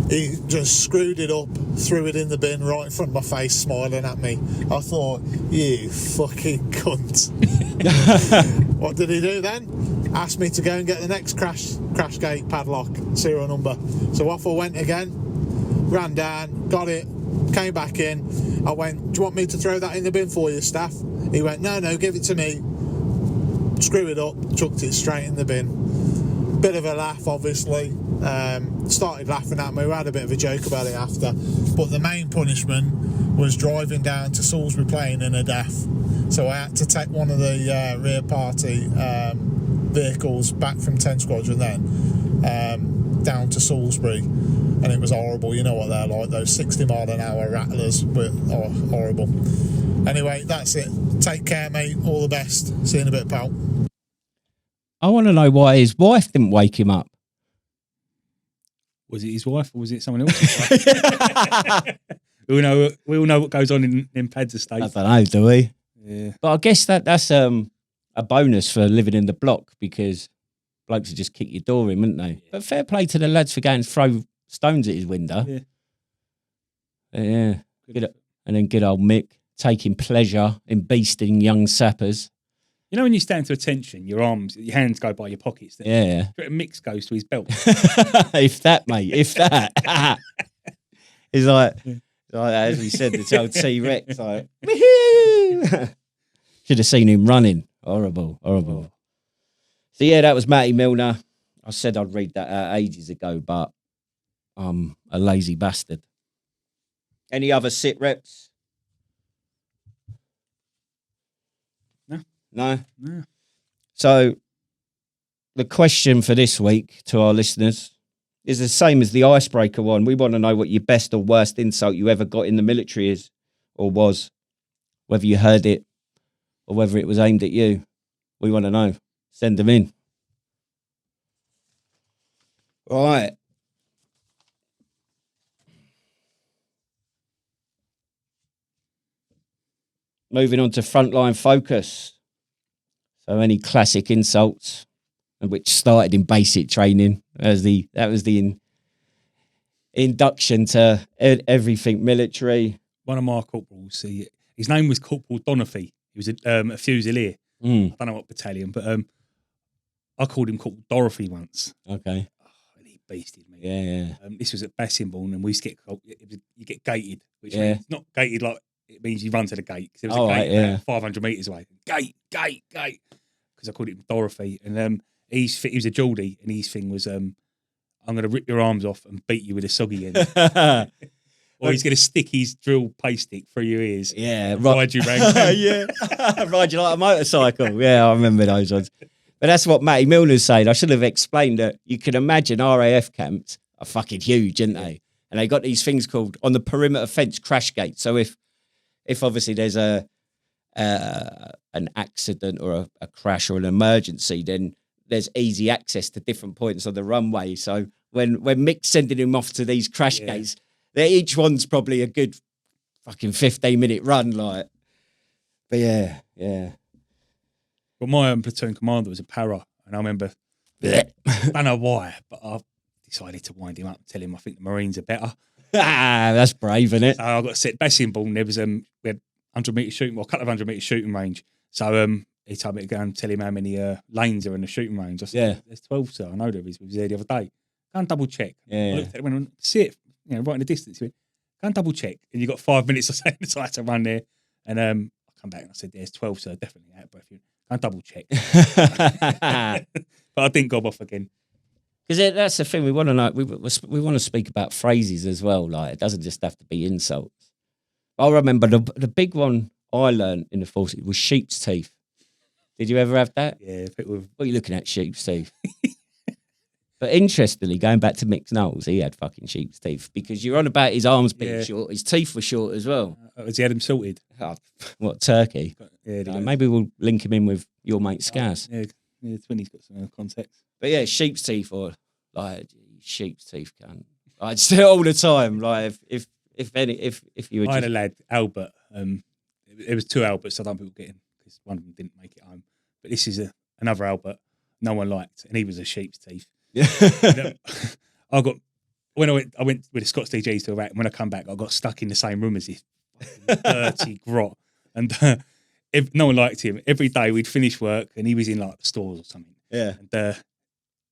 He just screwed it up, threw it in the bin right in front of my face, smiling at me. I thought, you fucking cunt. What did he do then? Asked me to go and get the next crash gate padlock serial number. So off I went again, ran down, got it, came back in. I went, do you want me to throw that in the bin for you, staff? He went, no, give it to me. Screw it up, chucked it straight in the bin. Bit of a laugh, obviously. Started laughing at me. We had a bit of a joke about it after. But the main punishment was driving down to Salisbury Plain in a death. So I had to take one of the rear party vehicles back from 10 Squadron then down to Salisbury, and it was horrible. You know what they're like, those 60-mile-an-hour rattlers were horrible. Anyway, that's it. Take care, mate. All the best. See you in a bit, pal. I want to know why his wife didn't wake him up. Was it his wife or was it someone else's wife? We all know what goes on in Pad's estate. I don't know, do we? Yeah. But I guess that's a bonus for living in the block, because blokes would just kick your door in, wouldn't they? Yeah. But fair play to the lads for going to throw stones at his window. Yeah. And then good old Mick taking pleasure in beasting young sappers. You know when you stand to attention, your hands go by your pockets. Yeah. Mix goes to his belt. If that, mate, if that. It's like as we said, the old T-Rex, like, woohoo! Should have seen him running. Horrible. So yeah, that was Matty Milner. I said I'd read that out ages ago, but I'm a lazy bastard. Any other sit reps? No? No. So the question for this week to our listeners is the same as the icebreaker one. We want to know what your best or worst insult you ever got in the military is or was, whether you heard it or whether it was aimed at you. We want to know. Send them in. All right. Moving on to frontline focus. So any classic insults, which started in basic training. That was the induction to everything military. One of my corporals, his name was Corporal Donathy. He was a Fusilier. I don't know what battalion, but I called him Corporal Dorothy once. Okay. Oh, and he beasted me. Yeah. This was at Bassingbourne, and we used to you get gated, which Yeah. means not gated like it means you run to the gate. Because there was Oh, a gate right, about 500 metres away. Gate. Because I called him Dorothy. And he was a Geordie, and his thing was, I'm going to rip your arms off and beat you with a soggy end. Or he's going to stick his drill pay stick through your ears. Yeah. Ride you round. Yeah. Ride you like a motorcycle. Yeah, I remember those ones. But that's what Matty Milner's saying. I should have explained that you can imagine RAF camps are fucking huge, aren't they? And they got these things called on the perimeter fence crash gates. So if obviously there's an accident or a crash or an emergency, then there's easy access to different points on the runway. So when Mick's sending him off to these crash gates, each one's probably a good fucking 15-minute run, like. But yeah. Well, my platoon commander was a para, and I remember, I don't know why, but I decided to wind him up and tell him I think the Marines are better. That's brave, isn't it? So I got set Bassingbourne. There was we had 100-metre shooting, well, a couple of 100-metre shooting range. So he told me to go and tell him how many lanes are in the shooting range. I said, there's 12, sir. I know there is. We was there the other day. Go and double check. I looked at it, went and see it, right in the distance. He went, go and double check. And you got 5 minutes or so I had to run there. And I come back and I said, there's 12, sir. Definitely out of breath. Go and double check. But I didn't go off again. Because that's the thing we want to know. We want to speak about phrases as well. Like, it doesn't just have to be insults. I remember the big one I learned in the forces was sheep's teeth. Did you ever have that? Yeah. What are you looking at, sheep's teeth? But interestingly, going back to Mick Knowles, he had fucking sheep's teeth because you're on about his arms being short. His teeth were short as well. Has he had them sorted? Oh, what, turkey? Yeah. Maybe we'll link him in with your mate Scaz. Yeah, Twinny's got some context. But yeah, sheep's teeth or like sheep's teeth, can I'd say all the time. Like if you were I had a lad, Albert. It was 2 Alberts. I don't think we'll get in because one of them didn't make it home. But this is another Albert no one liked, and he was a sheep's teeth. Yeah. I went with the Scots DGs to Iraq, and when I come back, I got stuck in the same room as this dirty grot, and no one liked him. Every day we'd finish work, and he was in like the stores or something. Yeah, and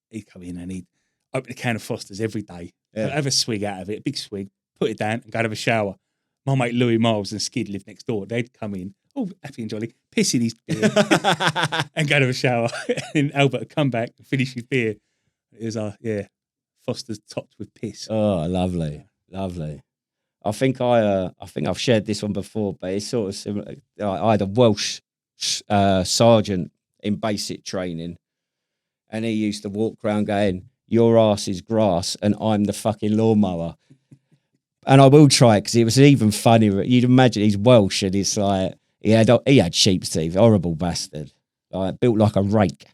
he'd come in and he'd open a can of Foster's every day, have a swig out of it, a big swig, put it down, and go have a shower. My mate Louis Miles and Skid lived next door. They'd come in, all happy and jolly, piss in his beer, and go to have a shower. And Albert would come back and finish his beer. It was Foster's topped with piss. Oh, lovely. I think I've shared this one before, but it's sort of similar. I had a Welsh sergeant in basic training, and he used to walk around going, "Your ass is grass, and I'm the fucking lawnmower." And I will try it because it was even funnier. You'd imagine he's Welsh, and it's like he had sheep's teeth, horrible bastard, like built like a rake.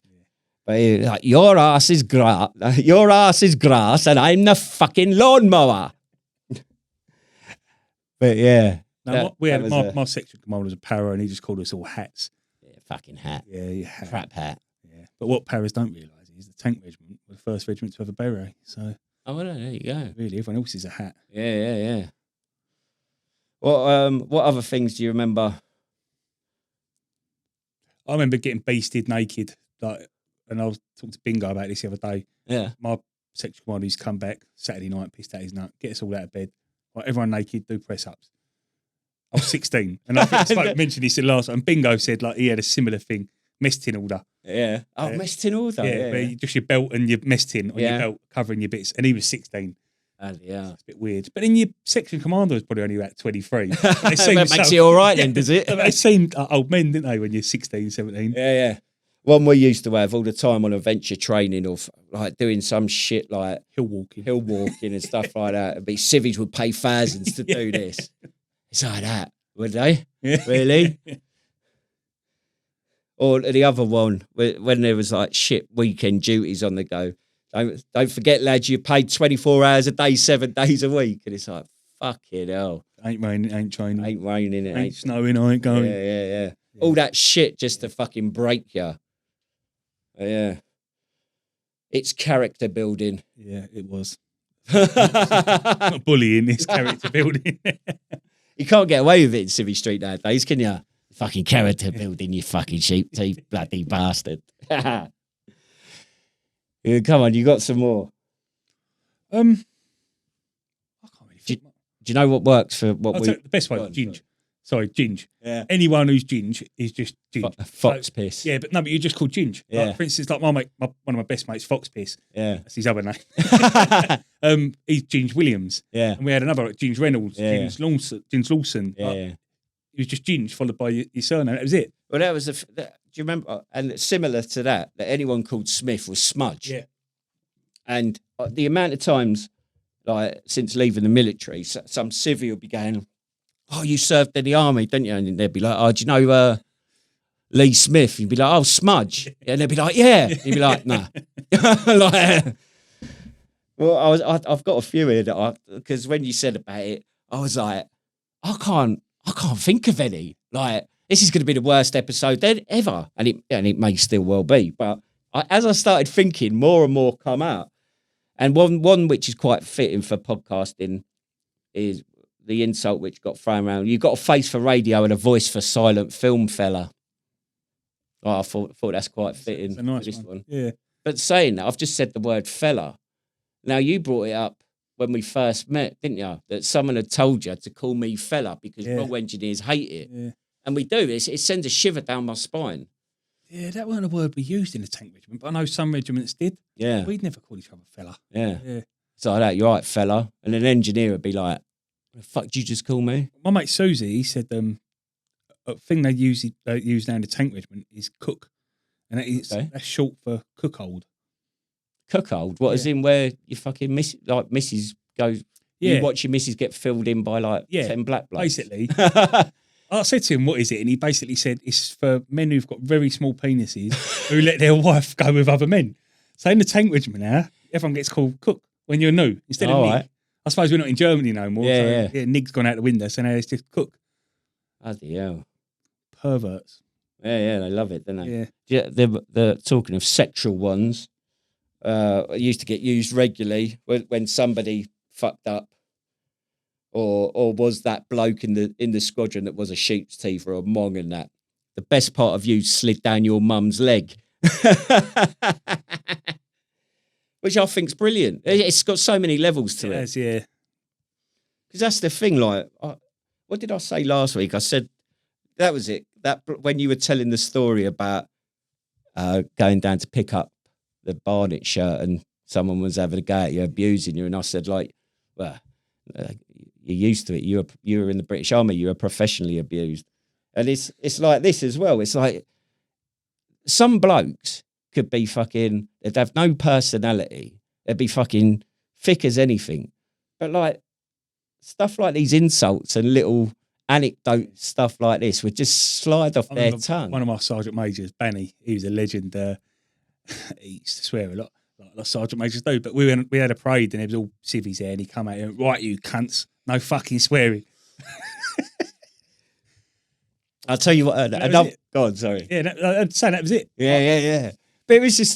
But he was like, your ass is grass, and I'm the fucking lawnmower. But yeah, my section commander was a para, and he just called us all hats. Yeah, fucking hat. Yeah, crap hat. Yeah, but what paras don't realise is the tank regiment were the first regiment to have a beret. So, well, there you go. Really, everyone else is a hat. Yeah. What other things do you remember? I remember getting beasted naked, and I was talking to Bingo about this the other day. Yeah. My section commander used to come back Saturday night, pissed out his nut, get us all out of bed. Like, everyone naked, do press ups. I was 16, and I think I mentioned this last time. And Bingo said he had a similar thing, mess tin order. Yeah. Oh, mess tin order. Yeah. Just your belt and your mess tin on your belt covering your bits. And he was 16. Yeah. It's a bit weird. But then your section commander was probably only about 23. That makes it all right then, does it? They seemed old men, didn't they, when you're 16, 17? Yeah. One we used to have all the time on adventure training of like doing some shit like Hill walking and stuff like that. But civvies would pay thousands to do this. It's like that, would they? Yeah. Really? Or the other one, when there was like shit weekend duties on the go. Don't forget, lads, you paid 24 hours a day, 7 days a week. And it's like, fucking hell. Ain't raining, ain't training. Ain't raining, it ain't snowing, I ain't going. Yeah. All that shit just to fucking break you. Yeah. It's character building. Yeah, it was. Not bullying, it's character building. You can't get away with it in Civvy Street nowadays, can you? Fucking character building, you fucking sheep teeth, bloody bastard. Yeah, come on, you got some more. I can't really Do you know what works for what the best way? Ginge. Sorry, ginge. Yeah. Anyone who's ginge is just ginge. Fox piss. Yeah, but no, but you're just called ginge. Yeah. Like, for instance, like one of my best mates, Fox Piss. Yeah. That's his other name. He's Ginge Williams. Yeah. And we had another, like, Ginge Reynolds, Yeah. Ginge Lawson. Yeah. Like, he was just Ginge followed by your surname. That was it. Well, that was do you remember? And similar to that anyone called Smith was Smudge. Yeah. And the amount of times, like since leaving the military, some civvy will be going, "Oh, you served in the army, didn't you?" And they'd be like, "Oh, do you know Lee Smith?" You'd be like, "Oh, Smudge," and they'd be like, "Yeah." You'd be like, "Nah." Like, well, I've got a few here that because when you said about it, I was like, I can't think of any. Like, this is going to be the worst episode ever, and it may still well be. But as I started thinking, more and more come out, and one which is quite fitting for podcasting is the insult which got thrown around. You got a face for radio and a voice for silent film, fella. Oh, I thought that's quite fitting. It's a nice this one. Yeah. But saying that, I've just said the word fella. Now, you brought it up when we first met, didn't you? That someone had told you to call me fella because raw engineers hate it. Yeah. And we do. It sends a shiver down my spine. Yeah, that wasn't a word we used in the tank regiment, but I know some regiments did. Yeah. We'd never call each other fella. Yeah. Yeah. It's like that. You're right, fella. And an engineer would be like, "The fuck did you just call me?" My mate Susie, he said a thing they use now in the tank regiment is cook. And that's short for cuckold. Cuckold? What, as in where you fucking missus goes, you watch your missus get filled in by like 10 black blokes? Basically. I said to him, "What is it?" And he basically said it's for men who've got very small penises who let their wife go with other men. So in the tank regiment now, everyone gets called cook when you're new instead of Nig. Right. I suppose we're not in Germany no more. Yeah, Nig's gone out the window, so now it's just cook. Bloody hell. Perverts. Yeah, they love it, don't they? Yeah. They're talking of sexual ones. It used to get used regularly when somebody fucked up, or was that bloke in the squadron that was a sheep's teeth or a mong and that. The best part of you slid down your mum's leg, which I think's brilliant. It's got so many levels to it. Yeah. Because that's the thing. Like, what did I say last week? I said that was it. That when you were telling the story about going down to pick up the Barnet shirt and someone was having a go at you, abusing you, and I said, like, well, you're used to it. You were in the British Army. You were professionally abused, and it's like this as well. It's like some blokes could be fucking. They'd have no personality. They'd be fucking thick as anything, but like stuff like these insults and little anecdote stuff like this would just slide off their tongue. One of my sergeant majors, Benny, he was a legend. He used to swear a lot, like sergeant majors do. But we had a parade and there was all civvies there, and he come out and went, "Right, you cunts, no fucking swearing." I'll tell you what. Go on, sorry. Yeah, I'd say that was it. Yeah. But it was just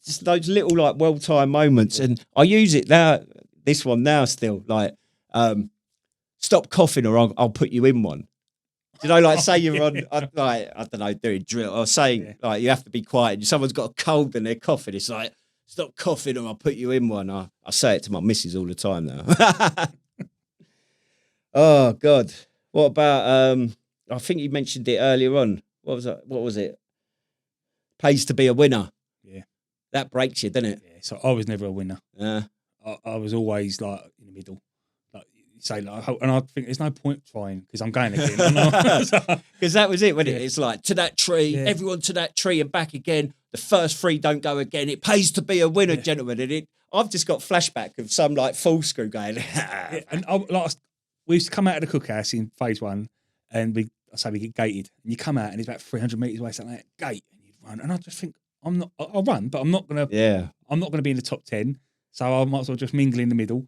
just those little like well-timed moments, and I use it now. This one now still like. Stop coughing or I'll put you in one. You know, like say you're on, I don't know, doing drill or saying like you have to be quiet. Someone's got a cold and they're coughing. It's like, stop coughing or I'll put you in one. I say it to my missus all the time now. Oh, God. What about, I think you mentioned it earlier on. What was it? Pays to be a winner. Yeah. That breaks you, doesn't it? Yeah, so I was never a winner. I was always like in the middle. Like you say, like, and I think there's no point trying because I'm going again. Because that was it, wasn't it? It's like to that tree, everyone to that tree and back again. The first three don't go again. It pays to be a winner, gentlemen. And I've just got flashback of some like full screw going. And we used to come out of the cookhouse in phase 1, and we get gated, and you come out and it's about 300 meters away, something like that, gate, and you'd run. And I just think I'll run, but I'm not gonna be in the top 10. So I might as well just mingle in the middle.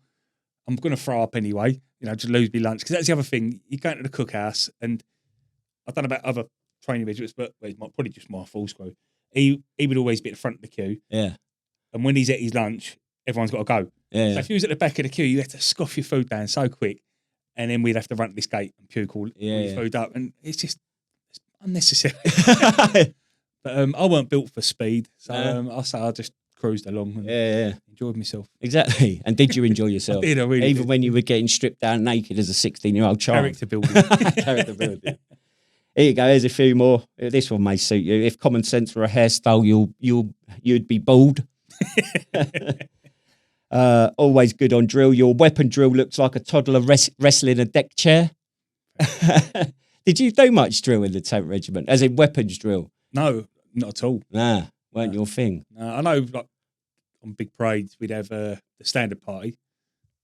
I'm going to throw up anyway, just lose me lunch. Because that's the other thing. You go into the cookhouse, and I don't know about other training regiments, but it's probably just my full screw. He would always be at the front of the queue. Yeah. And when he's at his lunch, everyone's got to go. Yeah. So if he was at the back of the queue, you had to scoff your food down so quick. And then we'd have to run to this gate and puke all your food up. And it's unnecessary. But I weren't built for speed. So I just cruised along and enjoyed myself. Exactly. And did you enjoy yourself? I did, I really Even did. when you were getting stripped down naked as a 16-year-old child. Character building. Character building. Here you go. Here's a few more. This one may suit you. If common sense were a hairstyle, you'd be bald. Always good on drill. Your weapon drill looks like a toddler wrestling a deck chair. Did you do much drill in the tent regiment, as in weapons drill? No, not at all. Nah, weren't your thing. I know, like on big parades, we'd have the standard party,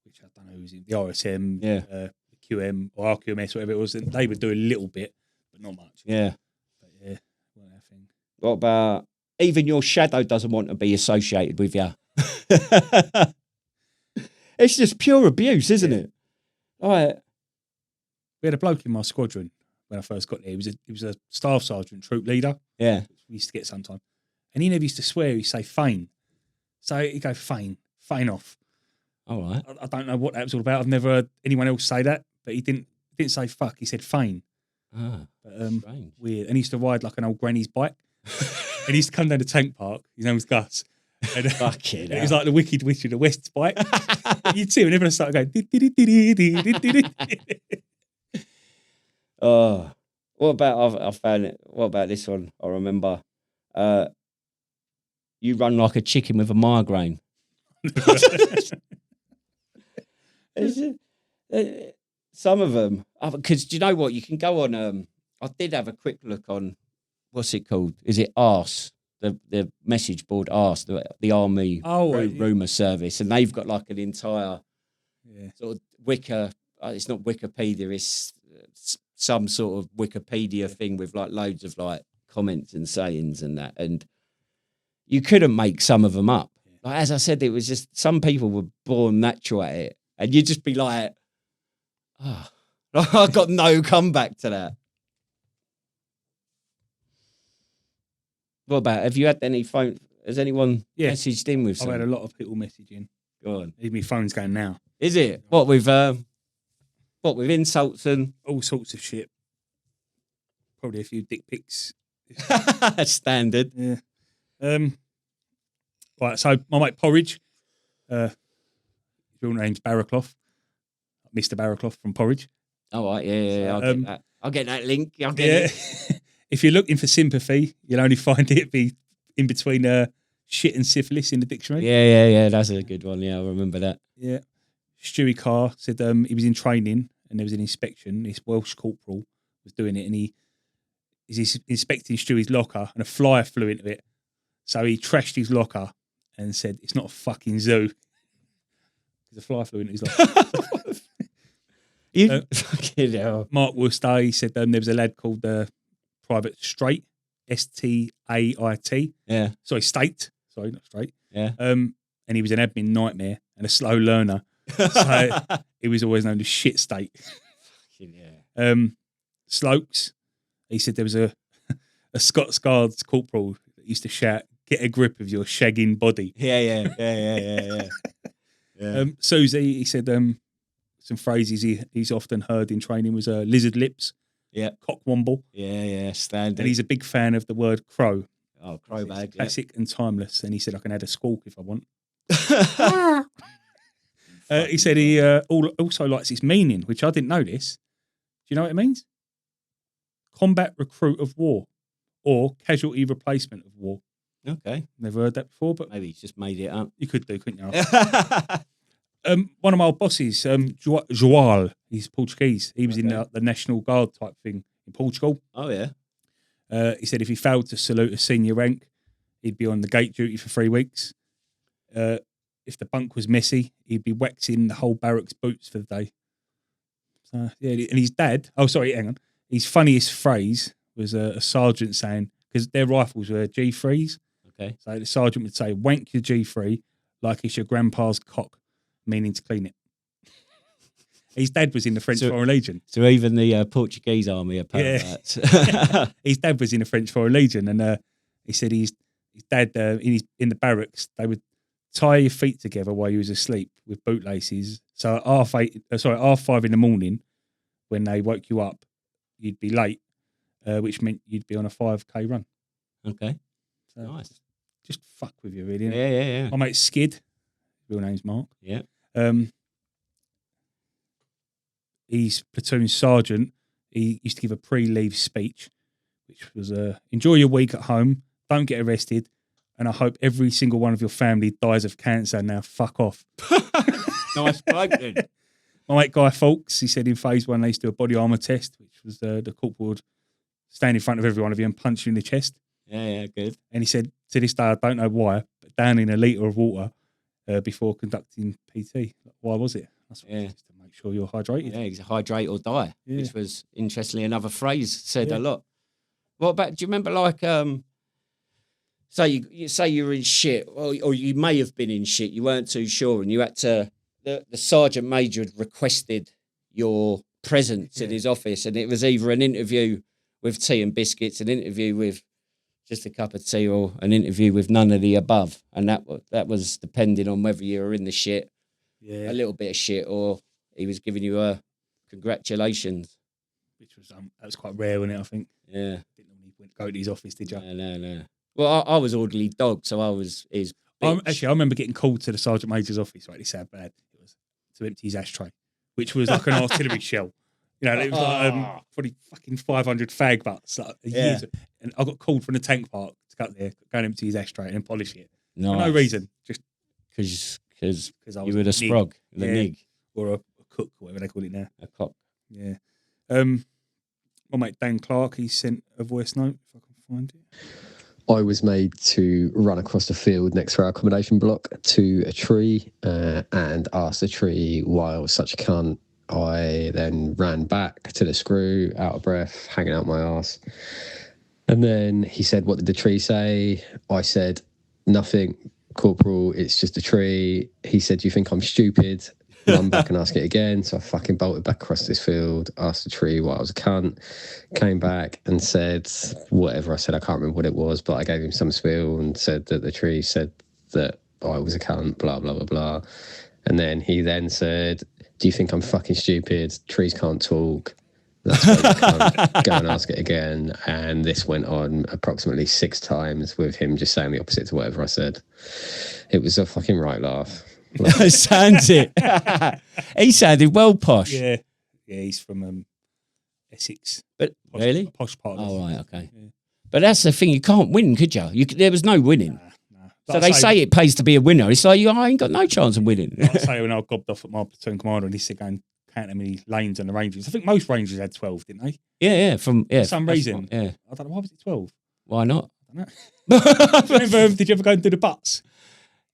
which I don't know who's in the RSM, the QM or RQMS, whatever it was. And they would do a little bit, but not much. Yeah, but weren't our thing. What about even your shadow doesn't want to be associated with you? It's just pure abuse, isn't it? All right. We had a bloke in my squadron when I first got there. He was a staff sergeant, troop leader. Yeah. Which we used to get sometime. And he never used to swear. He'd say feign. So he'd go feign off. All right. I don't know what that was all about. I've never heard anyone else say that, but he didn't say fuck. He said feign. Ah, strange. Weird. And he used to ride like an old granny's bike. And he used to come down the tank park. His name was Gus. And, it was like the Wicked Witch of the West bike. You'd see him and everyone started going. Oh, what about I found it? What about this one? I remember. You run like a chicken with a migraine. Some of them, because do you know what? You can go on. I did have a quick look on. What's it called? Is it Arse? The message board Arse, the Army rumour service, and they've got like an entire sort of Wicca. It's not Wikipedia. It's some sort of Wikipedia thing with like loads of like comments and sayings and that. And you couldn't make some of them up. Like, as I said, it was just some people were born natural at it, and you'd just be like, "Oh, I got no comeback to that." What about, have you had any phone? Has anyone messaged in with something? I've had a lot of people messaging. Go on. My phone's going now. Is it? What with insults and all sorts of shit? Probably a few dick pics. Standard. Yeah. Right. So my mate Porridge, his real name's Barraclough, Mr. Barraclough from Porridge. Oh right, yeah. I'll get that link. I'll get it. If you're looking for sympathy, you'll only find it be in between shit and syphilis in the dictionary. Yeah. That's a good one. Yeah, I remember that. Yeah. Stewie Carr said he was in training and there was an inspection. This Welsh corporal was doing it, and he's inspecting Stewie's locker, and a fly flew into it. So he trashed his locker and said, "It's not a fucking zoo." Because a fly flew into his locker. Fucking hell. Mark Worcester, he said there was a lad called Private Straight, Stait. Yeah. Sorry, State. Sorry, not Straight. Yeah. And he was an admin nightmare and a slow learner. So he was always known as Shit State. Fucking yeah. Slokes, he said there was a Scots Guards corporal that used to shout, "Get a grip of your shagging body." Yeah. Susie, he said some phrases he's often heard in training was lizard lips. Yeah. Cockwomble. Yeah, standard. And he's a big fan of the word crow. Oh, crow bag. Classic and timeless. And he said, I can add a squawk if I want. He said he also likes its meaning, which I didn't know this. Do you know what it means? Combat recruit of war, or casualty replacement of war. Okay. Never heard that before, but maybe he's just made it up. You could do, couldn't you? One of my old bosses, João, he's Portuguese. He was in the National Guard type thing in Portugal. Oh, yeah. He said if he failed to salute a senior rank, he'd be on the gate duty for 3 weeks. If the bunk was messy, he'd be waxing the whole barracks boots for the day. So, yeah, and his dad, hang on. His funniest phrase was a sergeant saying, because their rifles were G3s. Okay. So the sergeant would say, wank your G3 like it's your grandpa's cock, meaning to clean it. His dad was in the French Foreign Legion. So even the Portuguese army are part of that. His dad was in the French Foreign Legion, and he said his dad, in the barracks, they would tie your feet together while you was asleep with bootlaces. So at 5:30 in the morning, when they woke you up, you'd be late, which meant you'd be on a 5K run. Okay. So Nice. Just fuck with you, really. Yeah. My mate Skid, real name's Mark. Yeah. He's platoon sergeant. He used to give a pre-leave speech, which was, enjoy your week at home, don't get arrested, and I hope every single one of your family dies of cancer. Now fuck off. Nice bloke, then. My mate Guy Fawkes, he said in phase 1 they used to do a body armour test, which was the corporal would stand in front of every one of you and punch you in the chest. Yeah, good. And he said, to this day, I don't know why, but down in a litre of water before conducting PT. Why was it? That's just to make sure you're hydrated. Yeah, it's hydrate or die, which was, interestingly, another phrase said a lot. What about, do you remember, like, say you say you were in shit, or you may have been in shit, you weren't too sure, and you had to, the sergeant major had requested your presence in his office, and it was either an interview with tea and biscuits, an interview with just a cup of tea, or an interview with none of the above, and that was depending on whether you were in the shit, a little bit of shit, or he was giving you a congratulations, which was that was quite rare, wasn't it? I think. Yeah. Didn't normally go to his office, did you? No. Well, I was orderly dog, so I was his. Actually, I remember getting called to the sergeant major's office. Right, this is how bad it was, to empty his ashtray, which was like an artillery shell. You know, it was like probably fucking 500 fag butts. Like, years of, and I got called from the tank park to go there, go and empty his ashtray and polish it. Nice. For no reason, just because you were the sprog, the nig, or a cook, whatever they call it now. A cock. Yeah. My mate Dan Clark, he sent a voice note if I can find it. I was made to run across the field next to our accommodation block to a tree and asked the tree why I was such a cunt. I then ran back to the screw, out of breath, hanging out my arse. And then he said, what did the tree say? I said, nothing, Corporal, it's just a tree. He said, do you think I'm stupid? Run back and ask it again. So I fucking bolted back across this field, asked the tree why I was a cunt, came back and said whatever I said. I can't remember what it was, but I gave him some spiel and said that the tree said that I was a cunt, blah, blah, blah, blah. And then he then said, do you think I'm fucking stupid? Trees can't talk. That's why you can't go and ask it again. And this went on approximately 6 times with him just saying the opposite to whatever I said. It was a fucking right laugh. Sounds it. He sounded well posh. Yeah, he's from Essex. But posh, really? Posh part. Oh, right, okay. Yeah. But that's the thing, you can't win, could you? There was no winning. Nah. So they say it pays to be a winner. It's like, I ain't got no chance of winning. I say when I gobbed off at my platoon commander and he said, go and count how many lanes on the Rangers. I think most Rangers had 12, didn't they? Yeah. For some reason. Yeah. I don't know, why was it 12? Why not? I don't know. Did you ever go and do the butts?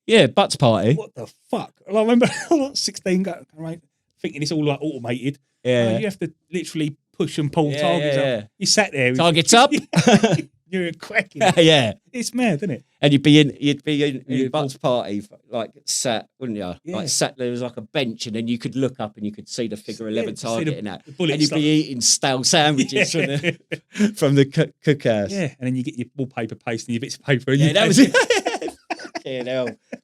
Yeah, butts party. What the fuck? I remember I was 16 going, thinking it's all like automated. Yeah. You have to literally push and pull targets up. You sat there. Targets up. You're cracking. Yeah. It's mad, isn't it? And you'd be in butts party, like sat, wouldn't you? Yeah. Like sat there was like a bench, and then you could look up and you could see the figure 11 target in that. And you'd be eating stale sandwiches from the cookhouse. Yeah, and then you get your wallpaper paste and your bits of paper. And that was it.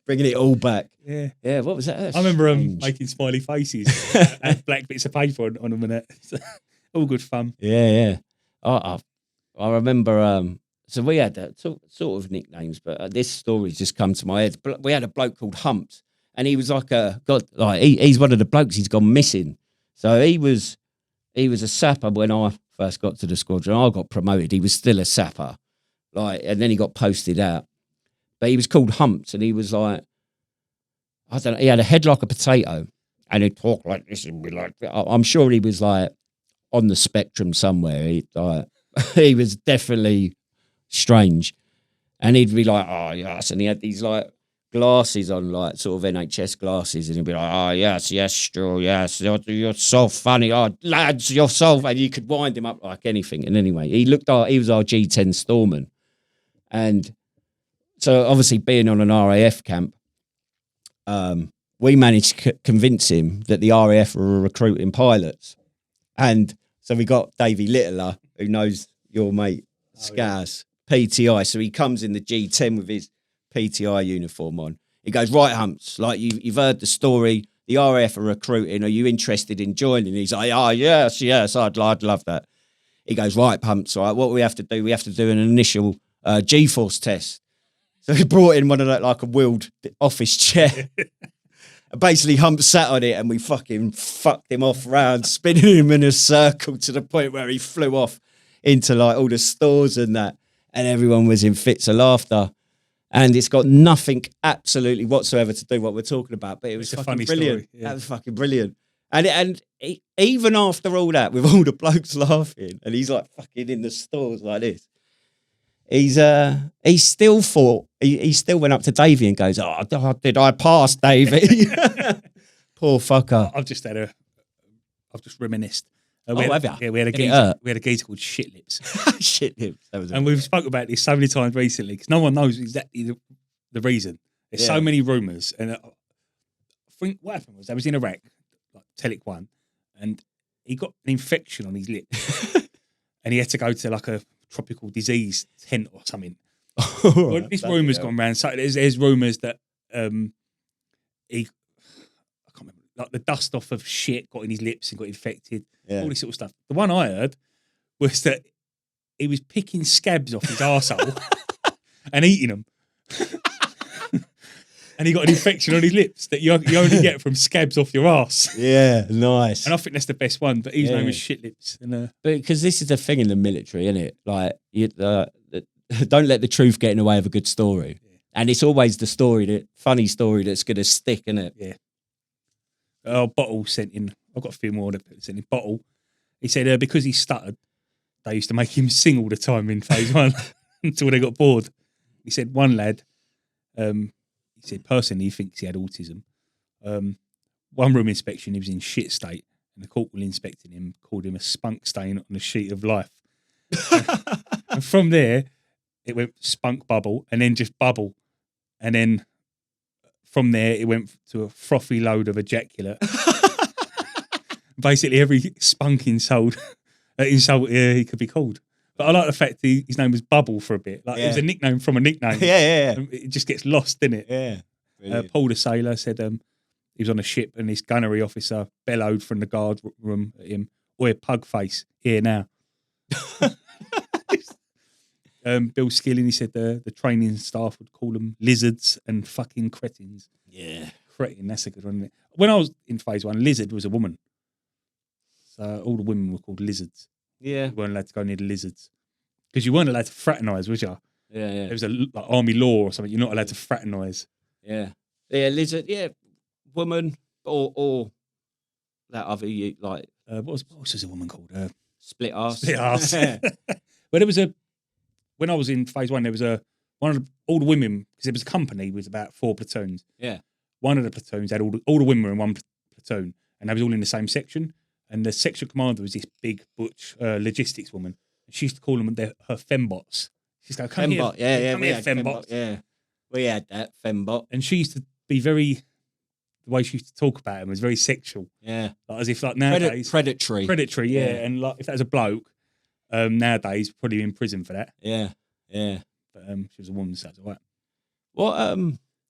Bringing it all back. Yeah. What was that? I remember making smiley faces and black bits of paper on them, and all good fun. Yeah. I remember. So we had sort of nicknames, but this story's just come to my head. We had a bloke called Humps, and he was like he's one of the blokes. He's gone missing. So he was a sapper when I first got to the squadron. I got promoted. He was still a sapper, and then he got posted out. But he was called Humps, and he was like, I don't know, he had a head like a potato and he'd talk like this and be like, I'm sure he was like on the spectrum somewhere. He was definitely strange. And he'd be like, oh, yes. And he had these like glasses on, like sort of NHS glasses. And he'd be like, oh, yes, Stu, yes. You're so funny. Oh, lads, you're so funny. You could wind him up like anything. And anyway, he was our G10 storeman. And so obviously being on an RAF camp, we managed to convince him that the RAF were recruiting pilots. And so we got Davey Littler, who knows your mate, Scars. PTI, so he comes in the G10 with his PTI uniform on. He goes, right, Humps, like you've heard the story. The RAF are recruiting. Are you interested in joining? He's like, oh, yes, I'd love that. He goes, right, Humps, all right, what we have to do an initial G-force test. So he brought in one of that, like a wheeled office chair. Basically, Humps sat on it and we fucking fucked him off round, spinning him in a circle to the point where he flew off into like all the stores and that. And everyone was in fits of laughter. And it's got nothing absolutely whatsoever to do with what we're talking about. But it was fucking brilliant. Yeah. That was fucking brilliant. And even after all that, with all the blokes laughing, and he's like fucking in the stores like this, he still thought, he still went up to Davey and goes, oh, did I pass, Davey? Poor fucker. I've just reminisced. Have you? Yeah, we had a geezer called Shit Lips. Shit Lips. And we've spoke about this so many times recently because no one knows exactly the reason. There's so many rumours. And I think what happened was I was in Iraq, like Telic 1, and he got an infection on his lip. And he had to go to like a tropical disease tent or something. Well, this rumour's gone around. So there's rumours that he... like the dust off of shit got in his lips and got infected, all this sort of stuff. The one I heard was that he was picking scabs off his arsehole and eating them. And he got an infection on his lips that you only get from scabs off your arse. Yeah, nice. And I think that's the best one, but his name was Shit Lips. And, because this is the thing in the military, isn't it? Like, don't let the truth get in the way of a good story. Yeah. And it's always the funny story that's going to stick, isn't it? Yeah. Bottle sent in. I've got a few more that sent in. Bottle. He said because he stuttered, they used to make him sing all the time in phase 1 until they got bored. He said one lad, he said personally he thinks he had autism. One room inspection, he was in shit state, and the corporal inspecting him called him a spunk stain on a sheet of life. And from there, it went spunk bubble, and then just bubble, and then from there, it went to a frothy load of ejaculate. Basically, every spunk insult he could be called. But I like the fact his name was Bubble for a bit. Like it was a nickname from a nickname. Yeah. It just gets lost, didn't it? Yeah. Paul the sailor said he was on a ship and this gunnery officer bellowed from the guard room at him, "Oi, pug face, here now." Bill Skilling, he said the training staff would call them lizards and fucking cretins. Yeah. Cretin, that's a good one, isn't it? When I was in phase 1, lizard was a woman. So all the women were called lizards. Yeah. You weren't allowed to go near the lizards. Because you weren't allowed to fraternise, was you? Yeah. There was a like, army law or something. You're not allowed to fraternise. Yeah. Yeah, lizard, woman or that other, like... what was a woman called? Split arse. Split arse. Well, there was when I was in phase 1, there was all the women, because there was a company with about 4 platoons. Yeah. One of the platoons had all the women were in one platoon, and they was all in the same section. And the section commander was this big butch logistics woman. She used to call them her fembots. She'd go, "Come fembot, here, come here, fembot." Yeah, we had that fembot, and she used to be the way she used to talk about him was very sexual. Yeah, like, as if like nowadays predatory. Yeah. And like if that was a bloke, nowadays probably in prison for that. Yeah. But she was a woman, so that's all right. Well,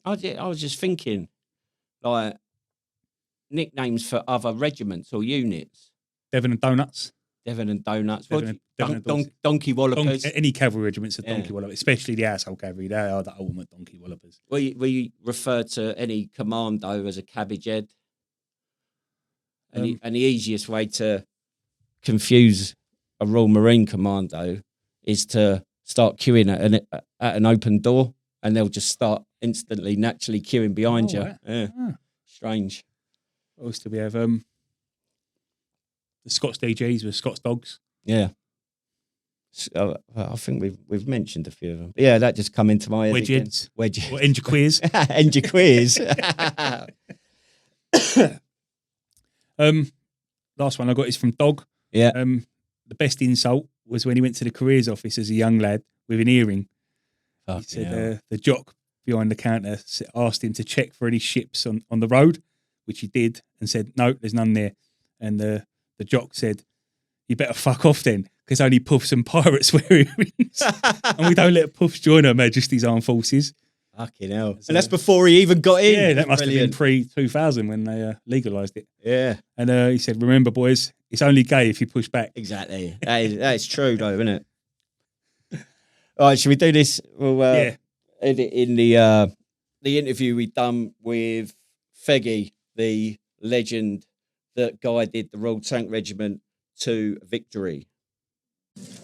I was just thinking, like nicknames for other regiments or units. Devon and Donuts. Donkey Wallopers. Any cavalry regiments are Donkey Wallopers, especially the asshole cavalry. They are the ultimate Donkey Wallopers. We refer to any commando as a cabbage head. And the easiest way to confuse a Royal Marine commando is to start queuing at an open door and they'll just start instantly, naturally queuing behind you. Right. Yeah. Strange. What else do we have? The Scots DGs with Scots dogs. Yeah. So, I think we've mentioned a few of them. But yeah, that just come into my head. Wedges. Wedges. Or end your quiz. End your quiz. Last one I got is from Dog. Yeah. The best insult was when he went to the careers office as a young lad with an earring. He said the jock behind the counter asked him to check for any ships on the road, which he did, and said, no, there's none there. And the jock said, you better fuck off then, because only puffs and pirates wear earrings. And we don't let puffs join Her Majesty's Armed Forces. Fucking hell. And that's before he even got in. Yeah, that must have been pre-2000 when they legalised it. Yeah. And he said, remember, boys, it's only gay if you push back. Exactly. That is true, though, isn't it? All right, should we do this? Well, in the interview we done with Feggy, the legend that guided the Royal Tank Regiment to victory.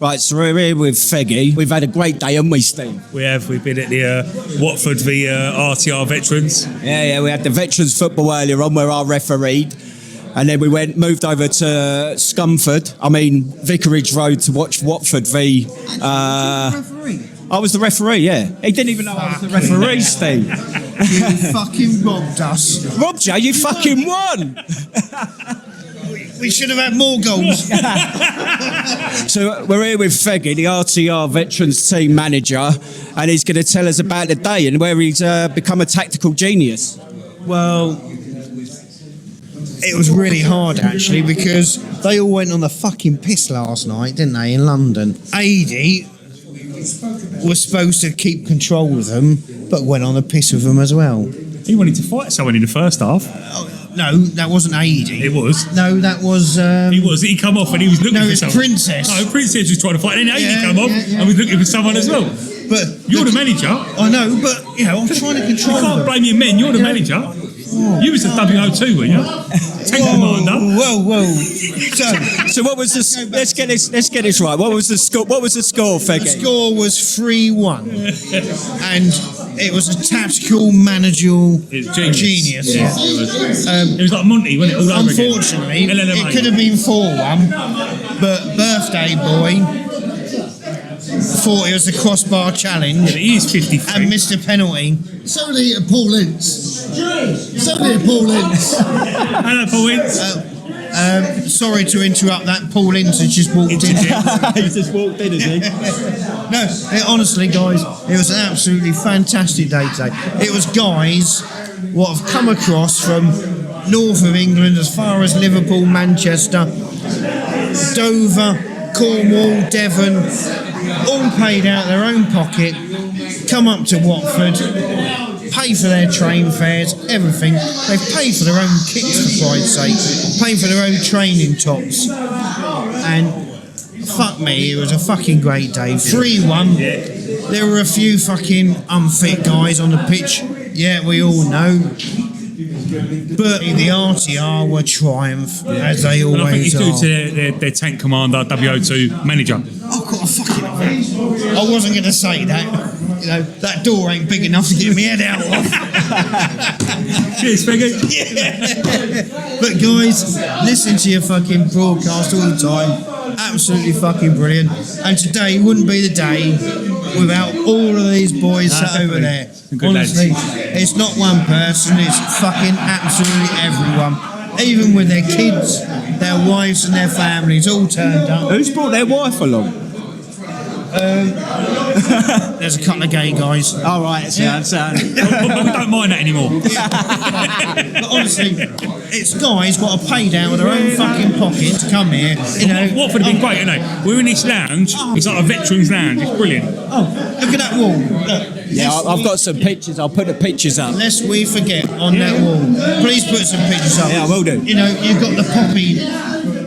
Right, so we're here with Feggy. We've had a great day, haven't we, Steve? We have. We've been at the Watford v RTR Veterans. Yeah. We had the Veterans football earlier on where I refereed. And then we moved over to Vicarage Road to watch Watford v... I was the referee, yeah. He didn't even know I was the referee, Steve. You fucking robbed us. Robbed you? You fucking won! We should have had more goals. So we're here with Feggy, the RTR Veterans team manager, and he's going to tell us about the day and where he's become a tactical genius. Well, it was really hard, actually, because they all went on the fucking piss last night, didn't they, in London? Adi was supposed to keep control of them, but went on the piss with them as well. He wanted to fight someone in the first half. No, that wasn't Adi. It was. No, that was... He was. He come off and he was looking for someone. No, it's Princess. No, Princess was trying to fight, and then Adi come off and was looking for someone as well. But you're the manager. I know, but, I'm trying to control them. You can't blame your men. You're the manager. You was the WO2, weren't you? Tank commander. Whoa. So what was the? Let's get this right. What was the score? Feggy? The score was 3-1, and it was a tactical managerial genius. Yeah, it was like Monty, wasn't it? All over unfortunately, again. it could have been 4-1, but Birthday Boy thought it was a crossbar challenge. Yeah, he is 53 and missed a penalty. So did Paul Ince. Hello, Paul Ince. Sorry to interrupt that. Paul Ince has just walked in. He's just walked in, has he? No, honestly, guys, it was an absolutely fantastic day today. It was guys what have come across from north of England as far as Liverpool, Manchester, Dover, Cornwall, Devon, all paid out their own pocket, come up to Watford, pay for their train fares, everything. They've paid for their own kits, for Christ's sake, paid for their own training tops. And fuck me, it was a fucking great day. 3-1. There were a few fucking unfit guys on the pitch. Yeah, we all know. But the RTR were triumph, as they always are. And I think it's due to their tank commander, WO2 manager. Oh, God, fucking I wasn't going to say that. That door ain't big enough to get my head out of. Cheers, Feggy. Yeah. But guys, listen to your fucking broadcast all the time. Absolutely fucking brilliant. And today wouldn't be the day without all of these boys sat over there. Honestly, it's not one person, it's fucking absolutely everyone. Even with their kids, their wives and their families all turned up. Who's brought their wife along? There's a couple of gay guys. All right, sound. But we don't mind that anymore. But honestly, it's guys got to pay down with their own fucking pocket to come here. Watford have been great, isn't it? We're in this lounge. It's like a veterans lounge. It's brilliant. Oh, look at that wall. Look. Yeah, I've got some pictures. I'll put the pictures up. Lest we forget on that wall. Please put some pictures up. Yeah, I will do. You've got the Poppy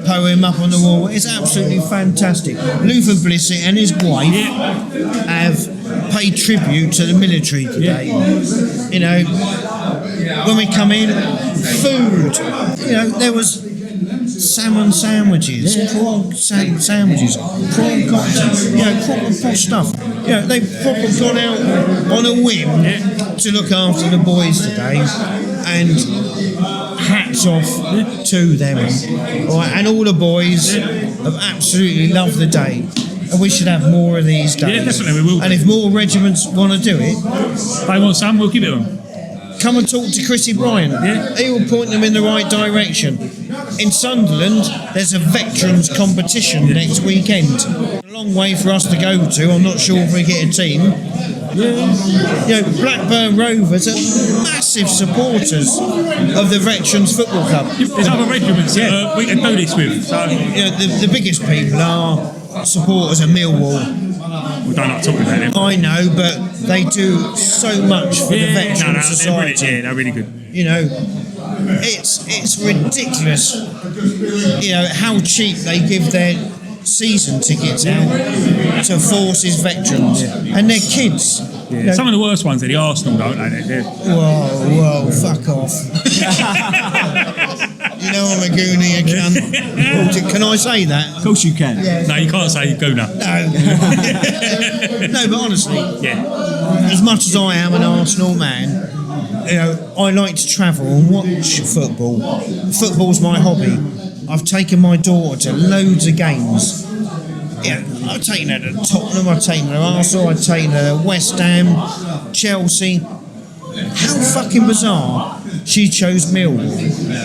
poem up on the wall. It's absolutely fantastic. Luther Blissett and his wife have paid tribute to the military today. When we come in, food. There was salmon sandwiches, prawn sandwiches, prawn cocktails, proper posh stuff. They've probably gone out on a whim to look after the boys today, and hats off to them. All right, and all the boys have absolutely loved the day. And we should have more of these days. Yeah, definitely, we will. And if more regiments want to do it, they want some, we'll give it them. Come and talk to Chrissy Bryan. Yeah. He will point them in the right direction. In Sunderland, there's a veterans competition next weekend. A long way for us to go to. I'm not sure if we get a team. Blackburn Rovers are massive supporters of the Veterans Football Club. There's other regiments that we can do this with. So. The biggest people are supporters of Millwall. We don't like talking about them. I know, but they do so much for the Veterans Society. They're really good. It's ridiculous. How cheap they give their season tickets out to Forces veterans and their kids. Yeah. Some of the worst ones are the Arsenal, don't they? Whoa, fuck off. I'm a goonie, you cunt. Can I say that? Of course you can. Yeah. No, you can't say gooner. No, but honestly, yeah. As much as I am an Arsenal man, I like to travel and watch football. Football's my hobby. I've taken my daughter to loads of games. I've taken her to Tottenham, I've taken her to Arsenal, I've taken her to West Ham, Chelsea. How fucking bizarre she chose Millwall.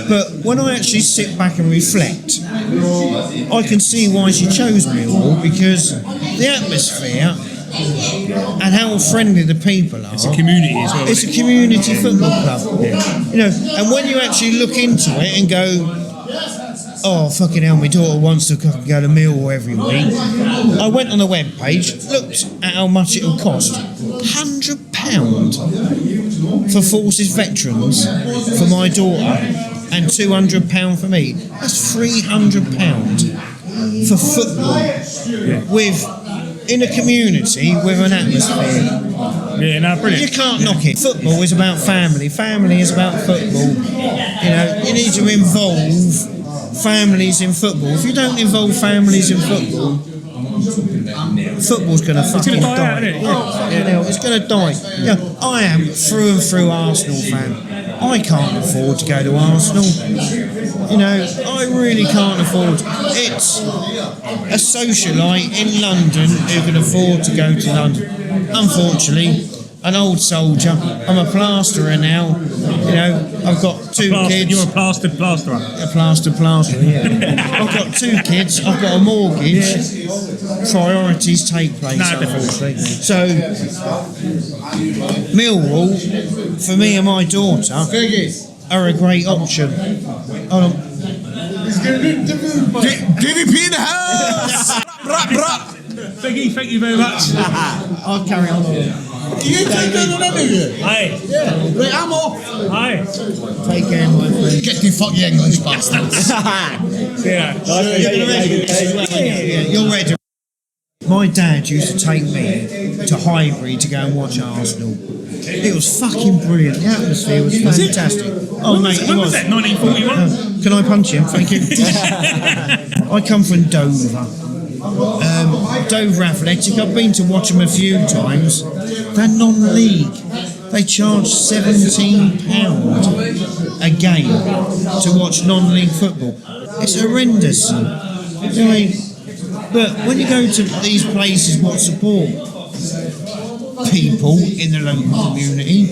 But when I actually sit back and reflect, I can see why she chose Millwall, because the atmosphere and how friendly the people are. It's a community as well. It's a community football club. Yeah. And when you actually look into it and go, oh, fucking hell, my daughter wants to go to Millwall every week. I went on the webpage, looked at how much it'll cost. £100 for Forces veterans for my daughter and £200 for me. That's £300 for football in a community with an atmosphere. Yeah, no, brilliant. You can't knock it. Football is about family. Family is about football. You need to involve families in football. If you don't involve families in football, football's going to fucking die. It's going to die. I am through and through Arsenal fan. I can't afford to go to Arsenal. I really can't afford. It's a socialite in London who can afford to go to London. Unfortunately, an old soldier. I'm a plasterer now. I've got two kids. You're a plastered plasterer. A plasterer, yeah. I've got 2 kids. I've got a mortgage. Priorities take place, unfortunately. So, Millwall, for me and my daughter, are a great option. Hold on. DVP in the house! Thank you very much. I'll carry on. You take that on everything? Hey. Yeah. Right, I'm off. Hi. Take care, my friend. Get the fuck you English bastards. You're ready. My dad used to take me to Highbury to go and watch Arsenal. It was fucking brilliant. The atmosphere was fantastic. Oh, mate, when was that? 1941? Can I punch him? Thank you. I come from Dover. Dover Athletic. I've been to watch them a few times. They're non-league. They charge £17 a game to watch non-league football. It's horrendous. But when you go to these places what support people in the local community,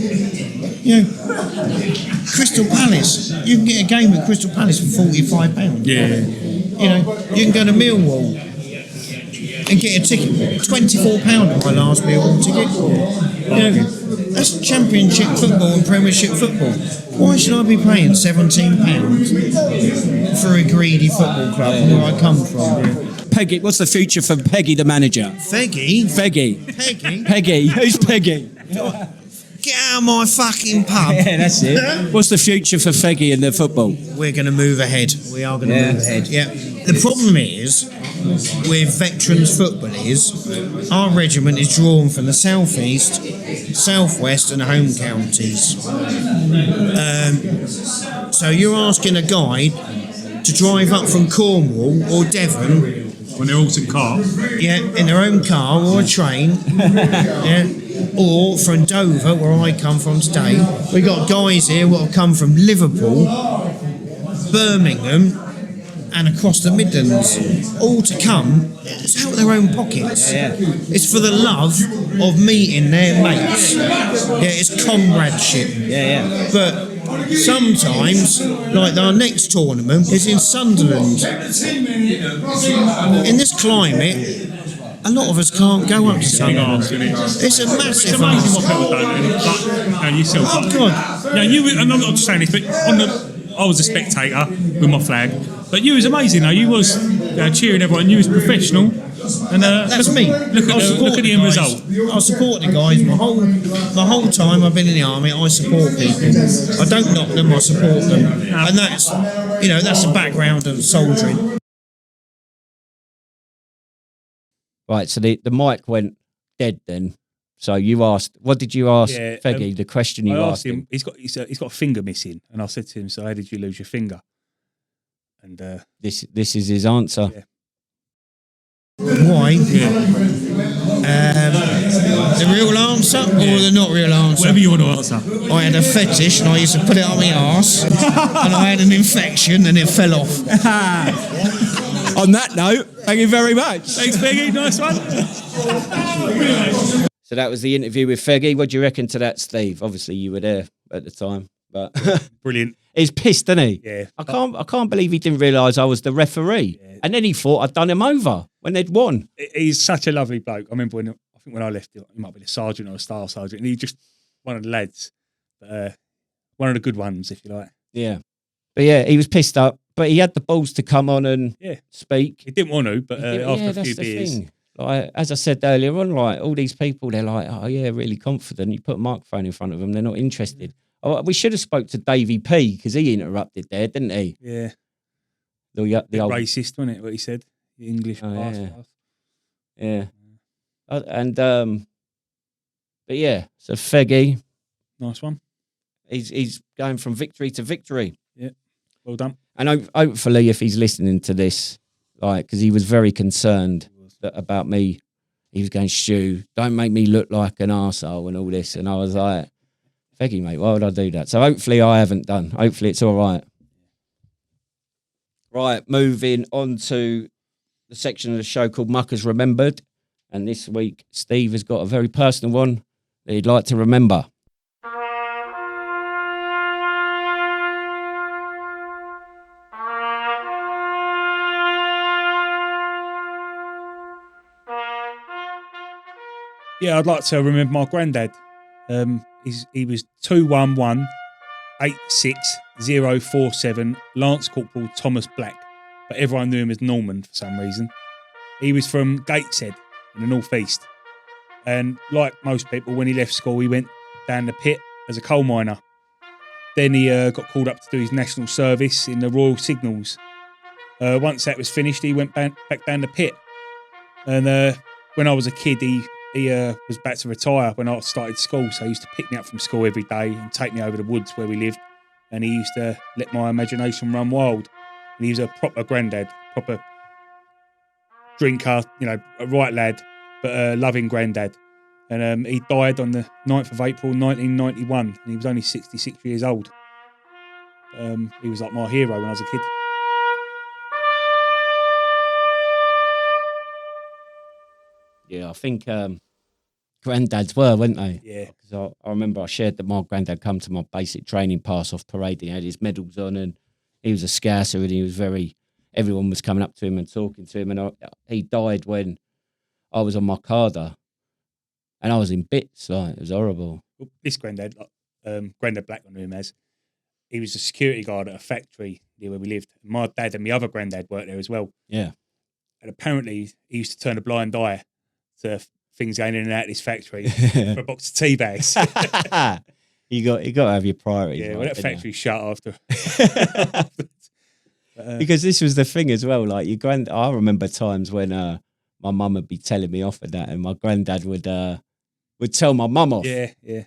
Crystal Palace, you can get a game at Crystal Palace for £45. Yeah. You can go to Millwall and get a ticket. £24 on my last Millwall ticket. That's Championship football and Premiership football. Why should I be paying £17 for a greedy football club where I come from? Peggy, what's the future for Peggy, the manager? Peggy? Peggy. Peggy? Peggy. Who's Peggy? Get out of my fucking pub. Yeah, that's it. What's the future for Peggy in the football? We're going to move ahead. We are going to move ahead. Yeah. The problem is, with veterans football our regiment is drawn from the southeast, southwest and home counties. So you're asking a guy to drive up from Cornwall or Devon, On their autumn car. yeah, in their own car or a train, yeah, or from Dover, where I come from today. We got guys here what have come from Liverpool, Birmingham, and across the Midlands, all to come. It's out of their own pockets. It's for the love of meeting their mates. Yeah, it's comradeship. But sometimes, like our next tournament is in Sunderland. In this climate, a lot of us can't go up to Sunderland. It's a massive. It's amazing what people don't do. Like, yourself. Oh God! Yeah, and I'm not just saying this, but I was a spectator with my flag. But you was amazing, though. You was cheering everyone. You was professional. And That's me. Look at the end result. I support the guys. My whole time I've been in the army, I support people. I don't knock them. I support them, and that's the background of soldiering. Right, so the mic went dead then. So you asked, what did you ask Feggy? The question you asked him. He's got a finger missing, and I said to him, "So how did you lose your finger?" And this is his answer. Yeah. Why? The real answer or the not real answer? Whatever you want to answer. I had a fetish and I used to put it on my arse, and I had an infection and it fell off. On that note, thank you very much. Thanks, Peggy. Nice one. So that was the interview with Feggy. What do you reckon to that, Steve? Obviously, you were there at the time, but Brilliant. he's pissed, isn't he? Yeah. I can't believe he didn't realise I was the referee, and then he thought I'd done him over when they'd won. He's such a lovely bloke. I remember when I left, he might be a sergeant or a staff sergeant, and he just one of the lads, one of the good ones, if you like. Yeah, but yeah, he was pissed up, but he had the balls to come on and speak. He didn't want to, but after a few beers. Thing. Like, as I said earlier on, like all these people, they're like, oh yeah, really confident. You put a microphone in front of them, they're not interested. Oh, we should have spoke to Davey P because he interrupted there, didn't he? Yeah. The old racist, wasn't it? What he said, the English pass. Yeah. But yeah, so Feggy, nice one. He's going from victory to victory. Yeah, well done. And hopefully, if he's listening to this, like, because he was very concerned about me, he was going, Stu, don't make me look like an arsehole and all this. And I was like, Feggy, mate, why would I do that? So hopefully I haven't done. Hopefully it's all right. Right, moving on to the section of the show called Muckers Remembered. And this week, Steve has got a very personal one that he'd like to remember. Yeah, I'd like to remember my granddad. He was 211-86047, Lance Corporal Thomas Black, but everyone knew him as Norman for some reason. He was from Gateshead in the northeast, and like most people, when he left school, he went down the pit as a coal miner. Then he got called up to do his national service in the Royal Signals. Once that was finished, he went back down the pit, and when I was a kid, he was about to retire when I started school, so he used to pick me up from school every day and take me over the woods where we lived, and he used to let my imagination run wild. And he was a proper granddad, proper drinker, a right lad, but a loving granddad. And he died on the 9th of April 1991, and he was only 66 years old. He was like my hero when I was a kid. Yeah, I think granddads were, weren't they? Yeah. Because I remember I shared that my granddad come to my basic training pass off parade. He had his medals on, and he was a scouser, and he was everyone was coming up to him and talking to him. And he died when I was on my Carder, and I was in bits. Like, it was horrible. Well, this granddad, Granddad Black, I knew him as, he was a security guard at a factory near where we lived. My dad and my other granddad worked there as well. Yeah. And apparently he used to turn a blind eye to things going in and out of this factory for a box of tea bags. you got to have your priorities. Yeah, right, well, that factory shut after. Because this was the thing as well. Like I remember times when my mum would be telling me off and that, and my granddad would tell my mum off. Yeah, yeah.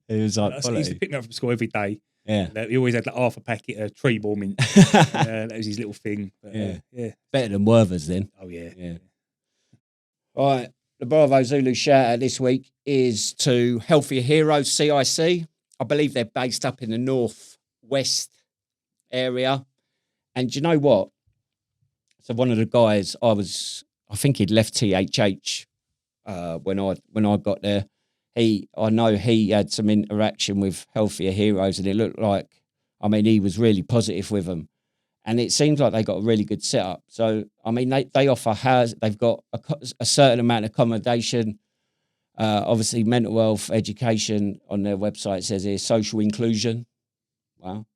It was like He used to pick me up from school every day, Yeah. And, he always had like half a packet of tree ball mint. That was his little thing. But, Yeah. Better than Werther's then. Oh, yeah. Yeah. All right. The Bravo Zulu shout out this week is to Healthier Heroes CIC. I believe they're based up in the northwest area. And do you know what? So one of the guys, I think he'd left THH when I got there. I know he had some interaction with Healthier Heroes, and it looked like, I mean, he was really positive with them. And it seems like they got a really good setup. So, I mean, they offer housing. They've got a certain amount of accommodation, obviously mental health, education on their website. It says here, social inclusion. Wow.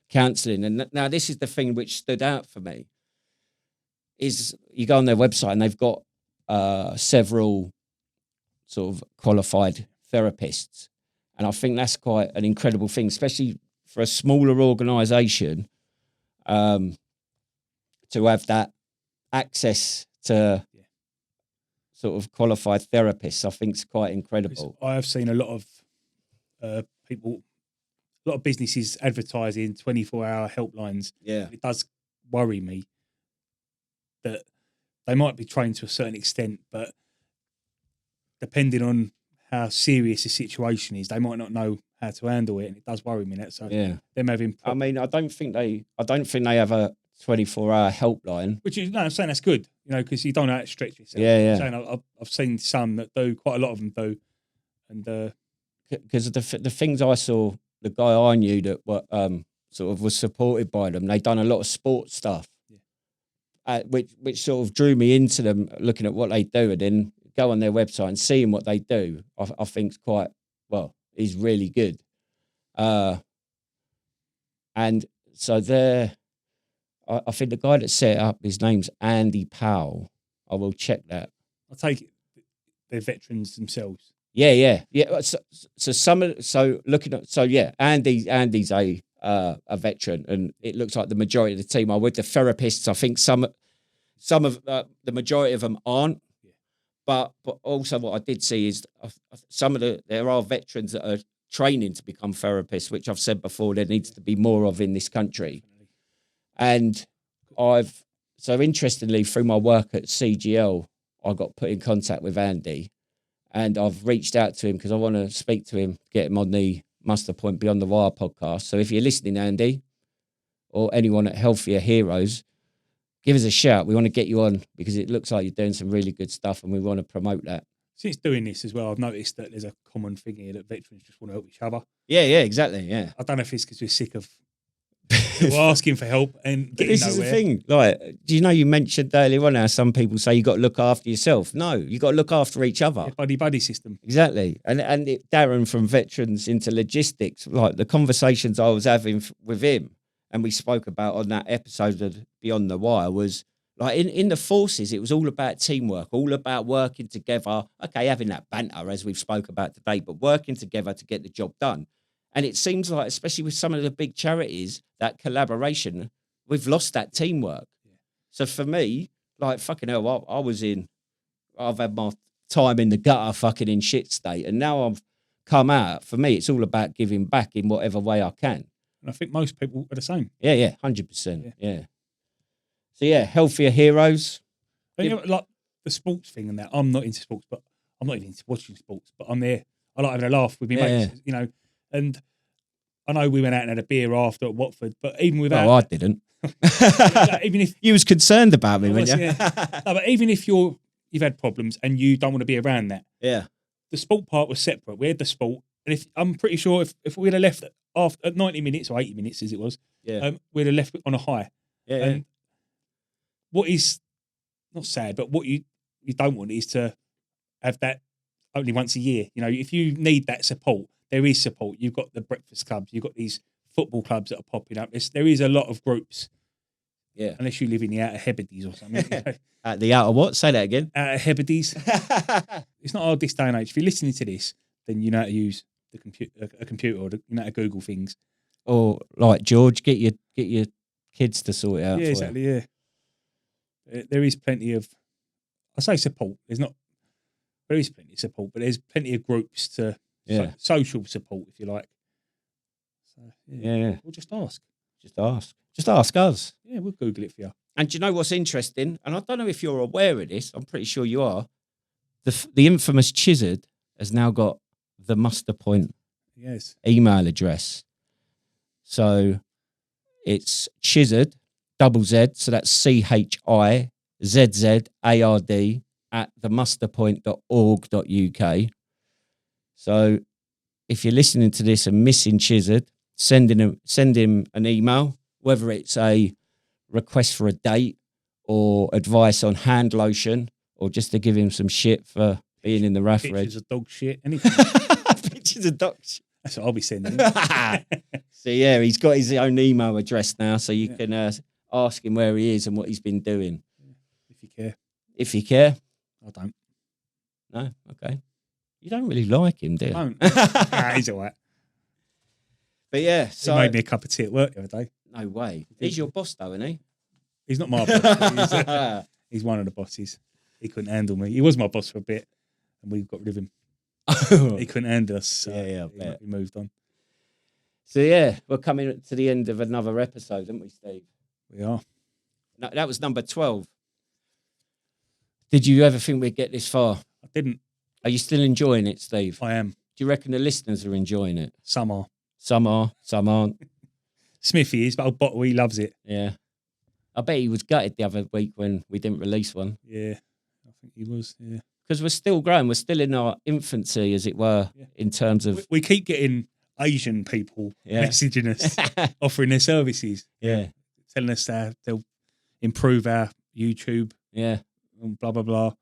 Counselling. And now this is the thing which stood out for me, is you go on their website and they've got several sort of qualified therapists. And I think that's quite an incredible thing, especially for a smaller organisation, to have that access to sort of qualified therapists. I think it's quite incredible. I have seen a lot of people, a lot of businesses advertising 24-hour helplines. Yeah. It does worry me that they might be trained to a certain extent, but depending on how serious the situation is, they might not know how to handle it, and it does worry me. That so them having. I mean, I don't think they have a 24-hour helpline. Which is, no, I'm saying that's good, you know, because you don't know how to stretch yourself. Yeah. I'm saying I've seen some that do, quite a lot of them do, and because the things I saw, the guy I knew that were sort of was supported by them, they done a lot of sports stuff, which sort of drew me into them, looking at what they do, and then go on their website and seeing what they do. I think is quite is really good, and so there. I think the guy that set it up, his name's Andy Powell. I will check that. I take it they're veterans themselves. Yeah. Andy's a veteran, and it looks like the majority of the team are with the therapists. I think some of the majority of them aren't, but also what I did see is there are veterans that are training to become therapists, which I've said before there needs to be more of in this country. And interestingly, through my work at CGL, I got put in contact with Andy, and I've reached out to him because I want to speak to him, get him on the Muster Point Beyond the Wire podcast. So if you're listening, Andy, or anyone at Healthier Heroes, give us a shout. We want to get you on because it looks like you're doing some really good stuff, and we want to promote that. Since doing this as well, I've noticed that there's a common thing here that veterans just want to help each other. Yeah, exactly. Yeah. I don't know if it's because we're sick of asking for help and getting this nowhere. Is the thing. Like, do you know you mentioned earlier on how some people say you got to look after yourself? No, you got to look after each other. Buddy system. Exactly. And Darren from Veterans into Logistics, like the conversations I was having with him, and we spoke about on that episode of Beyond the Wire, was like in the forces, it was all about teamwork, all about working together. Okay, having that banter as we've spoke about today, but working together to get the job done. And it seems like, especially with some of the big charities, that collaboration, we've lost that teamwork. Yeah. So for me, like, fucking hell, I've had my time in the gutter, fucking in shit state. And now I've come out. For me, it's all about giving back in whatever way I can. And I think most people are the same. Yeah, 100%. Yeah. So, yeah, Healthier Heroes. You know, like the sports thing and that, I'm not into sports, but I'm not even into watching sports, but I'm there. I like having a laugh with my mates, you know. And I know we went out and had a beer after at Watford, but even without... Oh, I didn't. Even if you was concerned about me, weren't you? Yeah. No, but even if you've had problems and you don't want to be around that. Yeah. The sport part was separate. We had the sport. And I'm pretty sure if we'd have left at 90 minutes or 80 minutes as it was, we'd have left on a high. Yeah. And what is not sad, but what you don't want is to have that only once a year. You know, if you need that support, there is support. You've got the breakfast clubs. You've got these football clubs that are popping up. There is a lot of groups. Yeah. Unless you live in the Outer Hebrides or something. You know. At the Outer what? Say that again. Outer Hebrides. It's not hard this day and age. If you're listening to this, then you know how to use a computer or you know how to Google things. Or like George, get your kids to sort it out. Yeah, exactly. You. Yeah. There is plenty of, I say support. There is plenty of support, but there's plenty of groups to social support, if you like. So, Yeah. We'll just ask. Just ask us. Yeah, we'll Google it for you. And do you know what's interesting? And I don't know if you're aware of this. I'm pretty sure you are. The infamous Chizard has now got the Muster Point email address. So it's Chizard, double Z. So that's CHIZZARD at themusterpoint.org.uk. So if you're listening to this and missing Chizard, send him an email, whether it's a request for a date or advice on hand lotion or just to give him some shit for being in the RAF Reg. Pictures of dog shit, anything. Pictures of dog shit. That's what I'll be sending. So yeah, he's got his own email address now, so you can ask him where he is and what he's been doing. If you care. If you care. I don't. No? Okay. You don't really like him, do you? I don't. He's all right. But yeah, so... He made me a cup of tea at work the other day. No way. He's your boss though, isn't he? He's not my boss. He's one of the bosses. He couldn't handle me. He was my boss for a bit, and we got rid of him. He couldn't handle us. So we moved on. So yeah, we're coming to the end of another episode, aren't we, Steve? We are. No, that was number 12. Did you ever think we'd get this far? I didn't. Are you still enjoying it, Steve? I am. Do you reckon the listeners are enjoying it? Some are. Some are, some aren't. Smithy is, but old bottle, he loves it. Yeah. I bet he was gutted the other week when we didn't release one. Yeah, I think he was, yeah. Because we're still growing. We're still in our infancy, as it were, in terms of... We keep getting Asian people messaging us, offering their services. Yeah. Telling us they'll improve our YouTube. Yeah. And blah, blah, blah.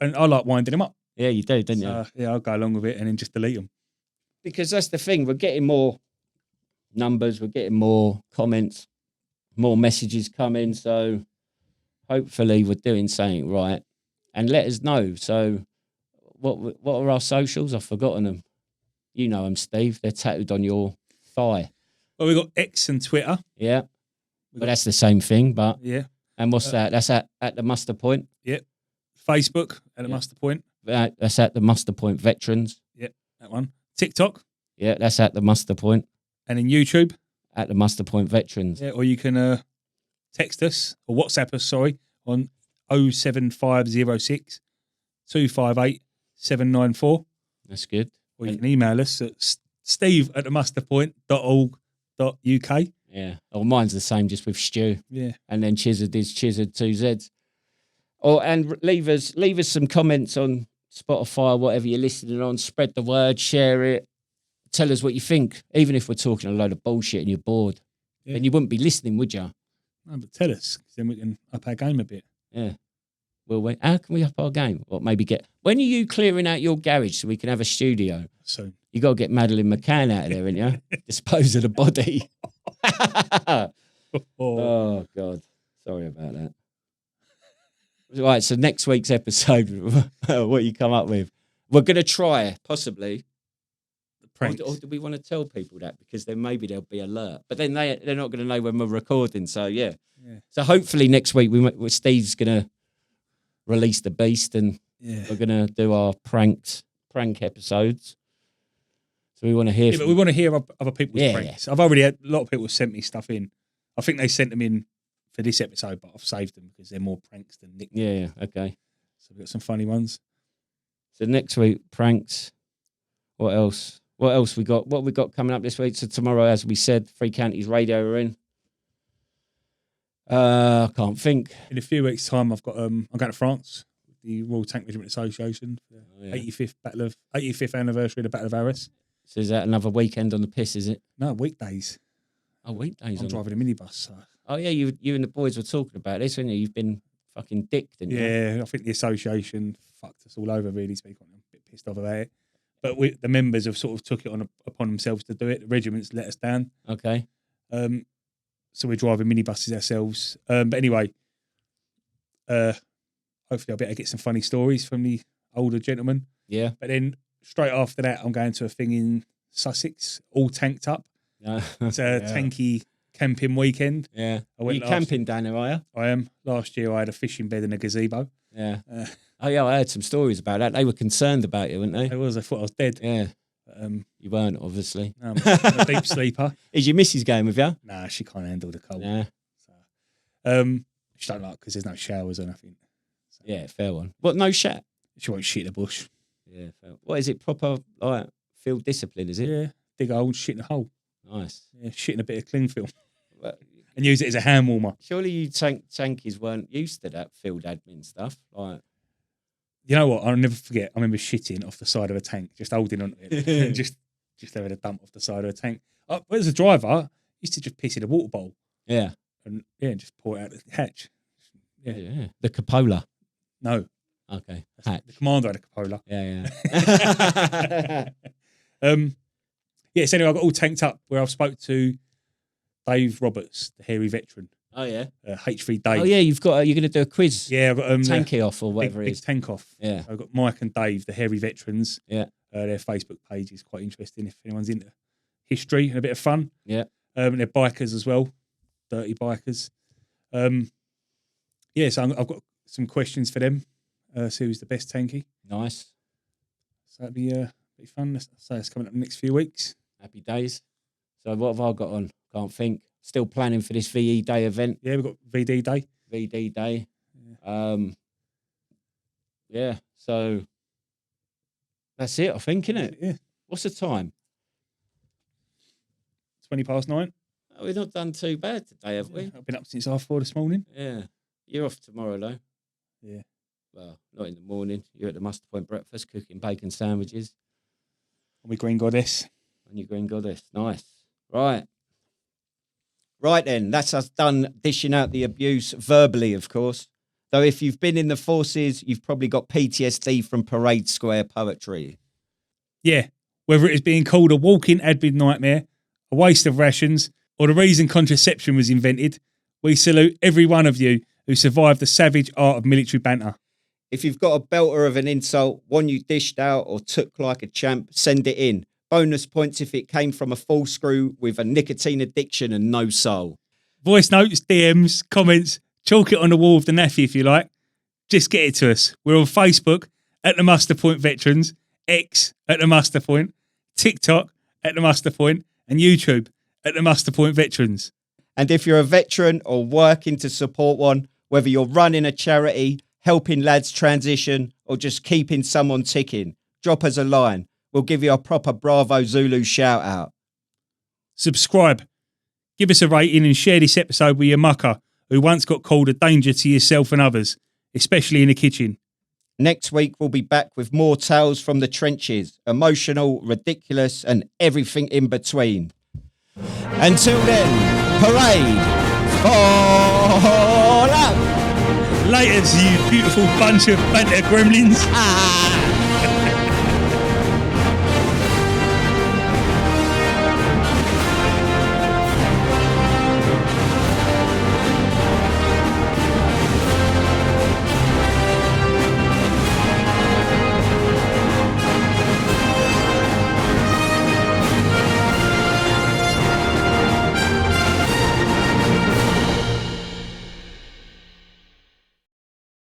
And I like winding them up. Yeah, you do, don't you? Yeah, I'll go along with it and then just delete them. Because that's the thing. We're getting more numbers. We're getting more comments, more messages coming. So hopefully we're doing something right. And let us know. So what are our socials? I've forgotten them. You know them, Steve. They're tattooed on your thigh. Well, we've got X and Twitter. Yeah. But that's the same thing. But yeah. And what's that? That's at the Muster Point. Yep. Facebook at the Muster Point. That's at the Muster Point Veterans. Yep, that one. TikTok. Yeah, that's at the Muster Point. And in YouTube. At the Muster Point Veterans. Yeah, or you can text us or WhatsApp us, on 07506 258 794. That's good. Or you can email us at steve@themusterpoint.org.uk. Yeah. Oh, mine's the same, just with Stu. Yeah. And then Chizard is Chizard 2 Zs. And leave us some comments on Spotify, whatever you're listening on. Spread the word, share it. Tell us what you think. Even if we're talking a load of bullshit and you're bored, then you wouldn't be listening, would you? No, but tell us, 'cause then we can up our game a bit. Yeah. Will we? How can we up our game? What, maybe when are you clearing out your garage so we can have a studio? Soon. You got to get Madeleine McCann out of there, ain't you? Dispose of the body. Oh, God. Sorry about that. Right, so next week's episode, what you come up with? We're going to try, possibly. Pranks. Or do we want to tell people that? Because then maybe they'll be alert. But then they're not going to know when we're recording. So, yeah. So hopefully next week, Steve's going to release the beast and we're going to do our prank episodes. So we want to hear but we want to hear other people's pranks. Yeah. I've already had a lot of people sent me stuff in. I think they sent them in for this episode, but I've saved them because they're more pranks than nicknames. Yeah, okay. So we've got some funny ones. So next week, pranks. What else? What else we got? What we got coming up this week? So tomorrow, as we said, Three Counties Radio are in. I can't think. In a few weeks' time, I'm going to France, the Royal Tank Regiment Association, for the 85th anniversary of the Battle of Arras. So is that another weekend on the piss? Is it? No, weekdays. Oh, weekdays. I'm driving a minibus. So. Oh yeah, you and the boys were talking about this, weren't you? You've been fucking dicked, didn't you? Yeah, I think the association fucked us all over. Really speaking, I'm a bit pissed off about it. But the members have sort of took it upon themselves to do it. The regiments let us down. Okay. So we're driving minibuses ourselves. But anyway, hopefully I'll be able to get some funny stories from the older gentlemen. Yeah. But then straight after that, I'm going to a thing in Sussex, all tanked up. It's a tanky camping weekend. Yeah. Are you camping down there, are you? I am. Last year I had a fishing bed and a gazebo. Yeah. Oh yeah, I heard some stories about that. They were concerned about you, weren't they? I thought I was dead. Yeah. You weren't, obviously. No, I'm a deep sleeper. Is your missus going with you? Nah, she can't handle the cold. Yeah. She don't like because there's no showers or nothing. So. Yeah, fair one. What, no shat? She won't shit in the bush. Yeah, fair. What is it, proper, like, field discipline, is it? Yeah, dig a hole, shit in a hole. Nice. Yeah, shit in a bit of cling film. Well, and use it as a hand warmer. surely you tankies weren't used to that field admin stuff. Like, You know what? I'll never forget. I remember shitting off the side of a tank, just holding onto it and just having a dump off the side of a tank. As a driver, I used to just piss in a water bowl yeah. and just pour it out the hatch. Yeah. The cupola. No. Okay. The commander had a cupola. Yeah. So anyway, I got all tanked up where I've spoke to Dave Roberts, the hairy veteran. Oh, yeah. H3 Dave. Oh, yeah, you're going to do a quiz. Yeah, I've got Tanky off or whatever big it is. tank off. Yeah. So I've got Mike and Dave, the hairy veterans. Yeah. Their Facebook page is quite interesting if anyone's into history and a bit of fun. Yeah. They're bikers as well, dirty bikers. So I've got some questions for them. See who's the best tanky. Nice. So that'd be fun. So it's coming up in the next few weeks. Happy days. So what have I got on? Can't think. Still planning for this VE Day event. Yeah, we've got VD Day. VD Day. So that's it, I think, innit? Yeah. What's the time? 9:20. Oh, we've not done too bad today, have we? I've been up since 4:30 this morning. Yeah. You're off tomorrow, though. Yeah. Well, not in the morning. You're at the Mustard Point breakfast cooking bacon sandwiches. And we Green Goddess. On your Green Goddess. Nice. Right. Right then, that's us done dishing out the abuse verbally, of course. Though if you've been in the forces, you've probably got PTSD from Parade Square poetry. Yeah. Whether it is being called a walking admin nightmare, a waste of rations, or the reason contraception was invented, we salute every one of you who survived the savage art of military banter. If you've got a belter of an insult, one you dished out or took like a champ, send it in. Bonus points if it came from a full screw with a nicotine addiction and no soul. Voice notes, DMs, comments, chalk it on the wall of the naffy if you like. Just get it to us. We're on Facebook at the Muster Point Veterans, X at the Muster Point, TikTok at the Muster Point, and YouTube at the Muster Point Veterans. And if you're a veteran or working to support one, whether you're running a charity, helping lads transition, or just keeping someone ticking, drop us a line. We'll give you a proper Bravo Zulu shout out. Subscribe. Give us a rating and share this episode with your mucker who once got called a danger to yourself and others, especially in the kitchen. Next week, we'll be back with more tales from the trenches, emotional, ridiculous, and everything in between. Until then, parade, fall out. Laters, you beautiful bunch of banter gremlins.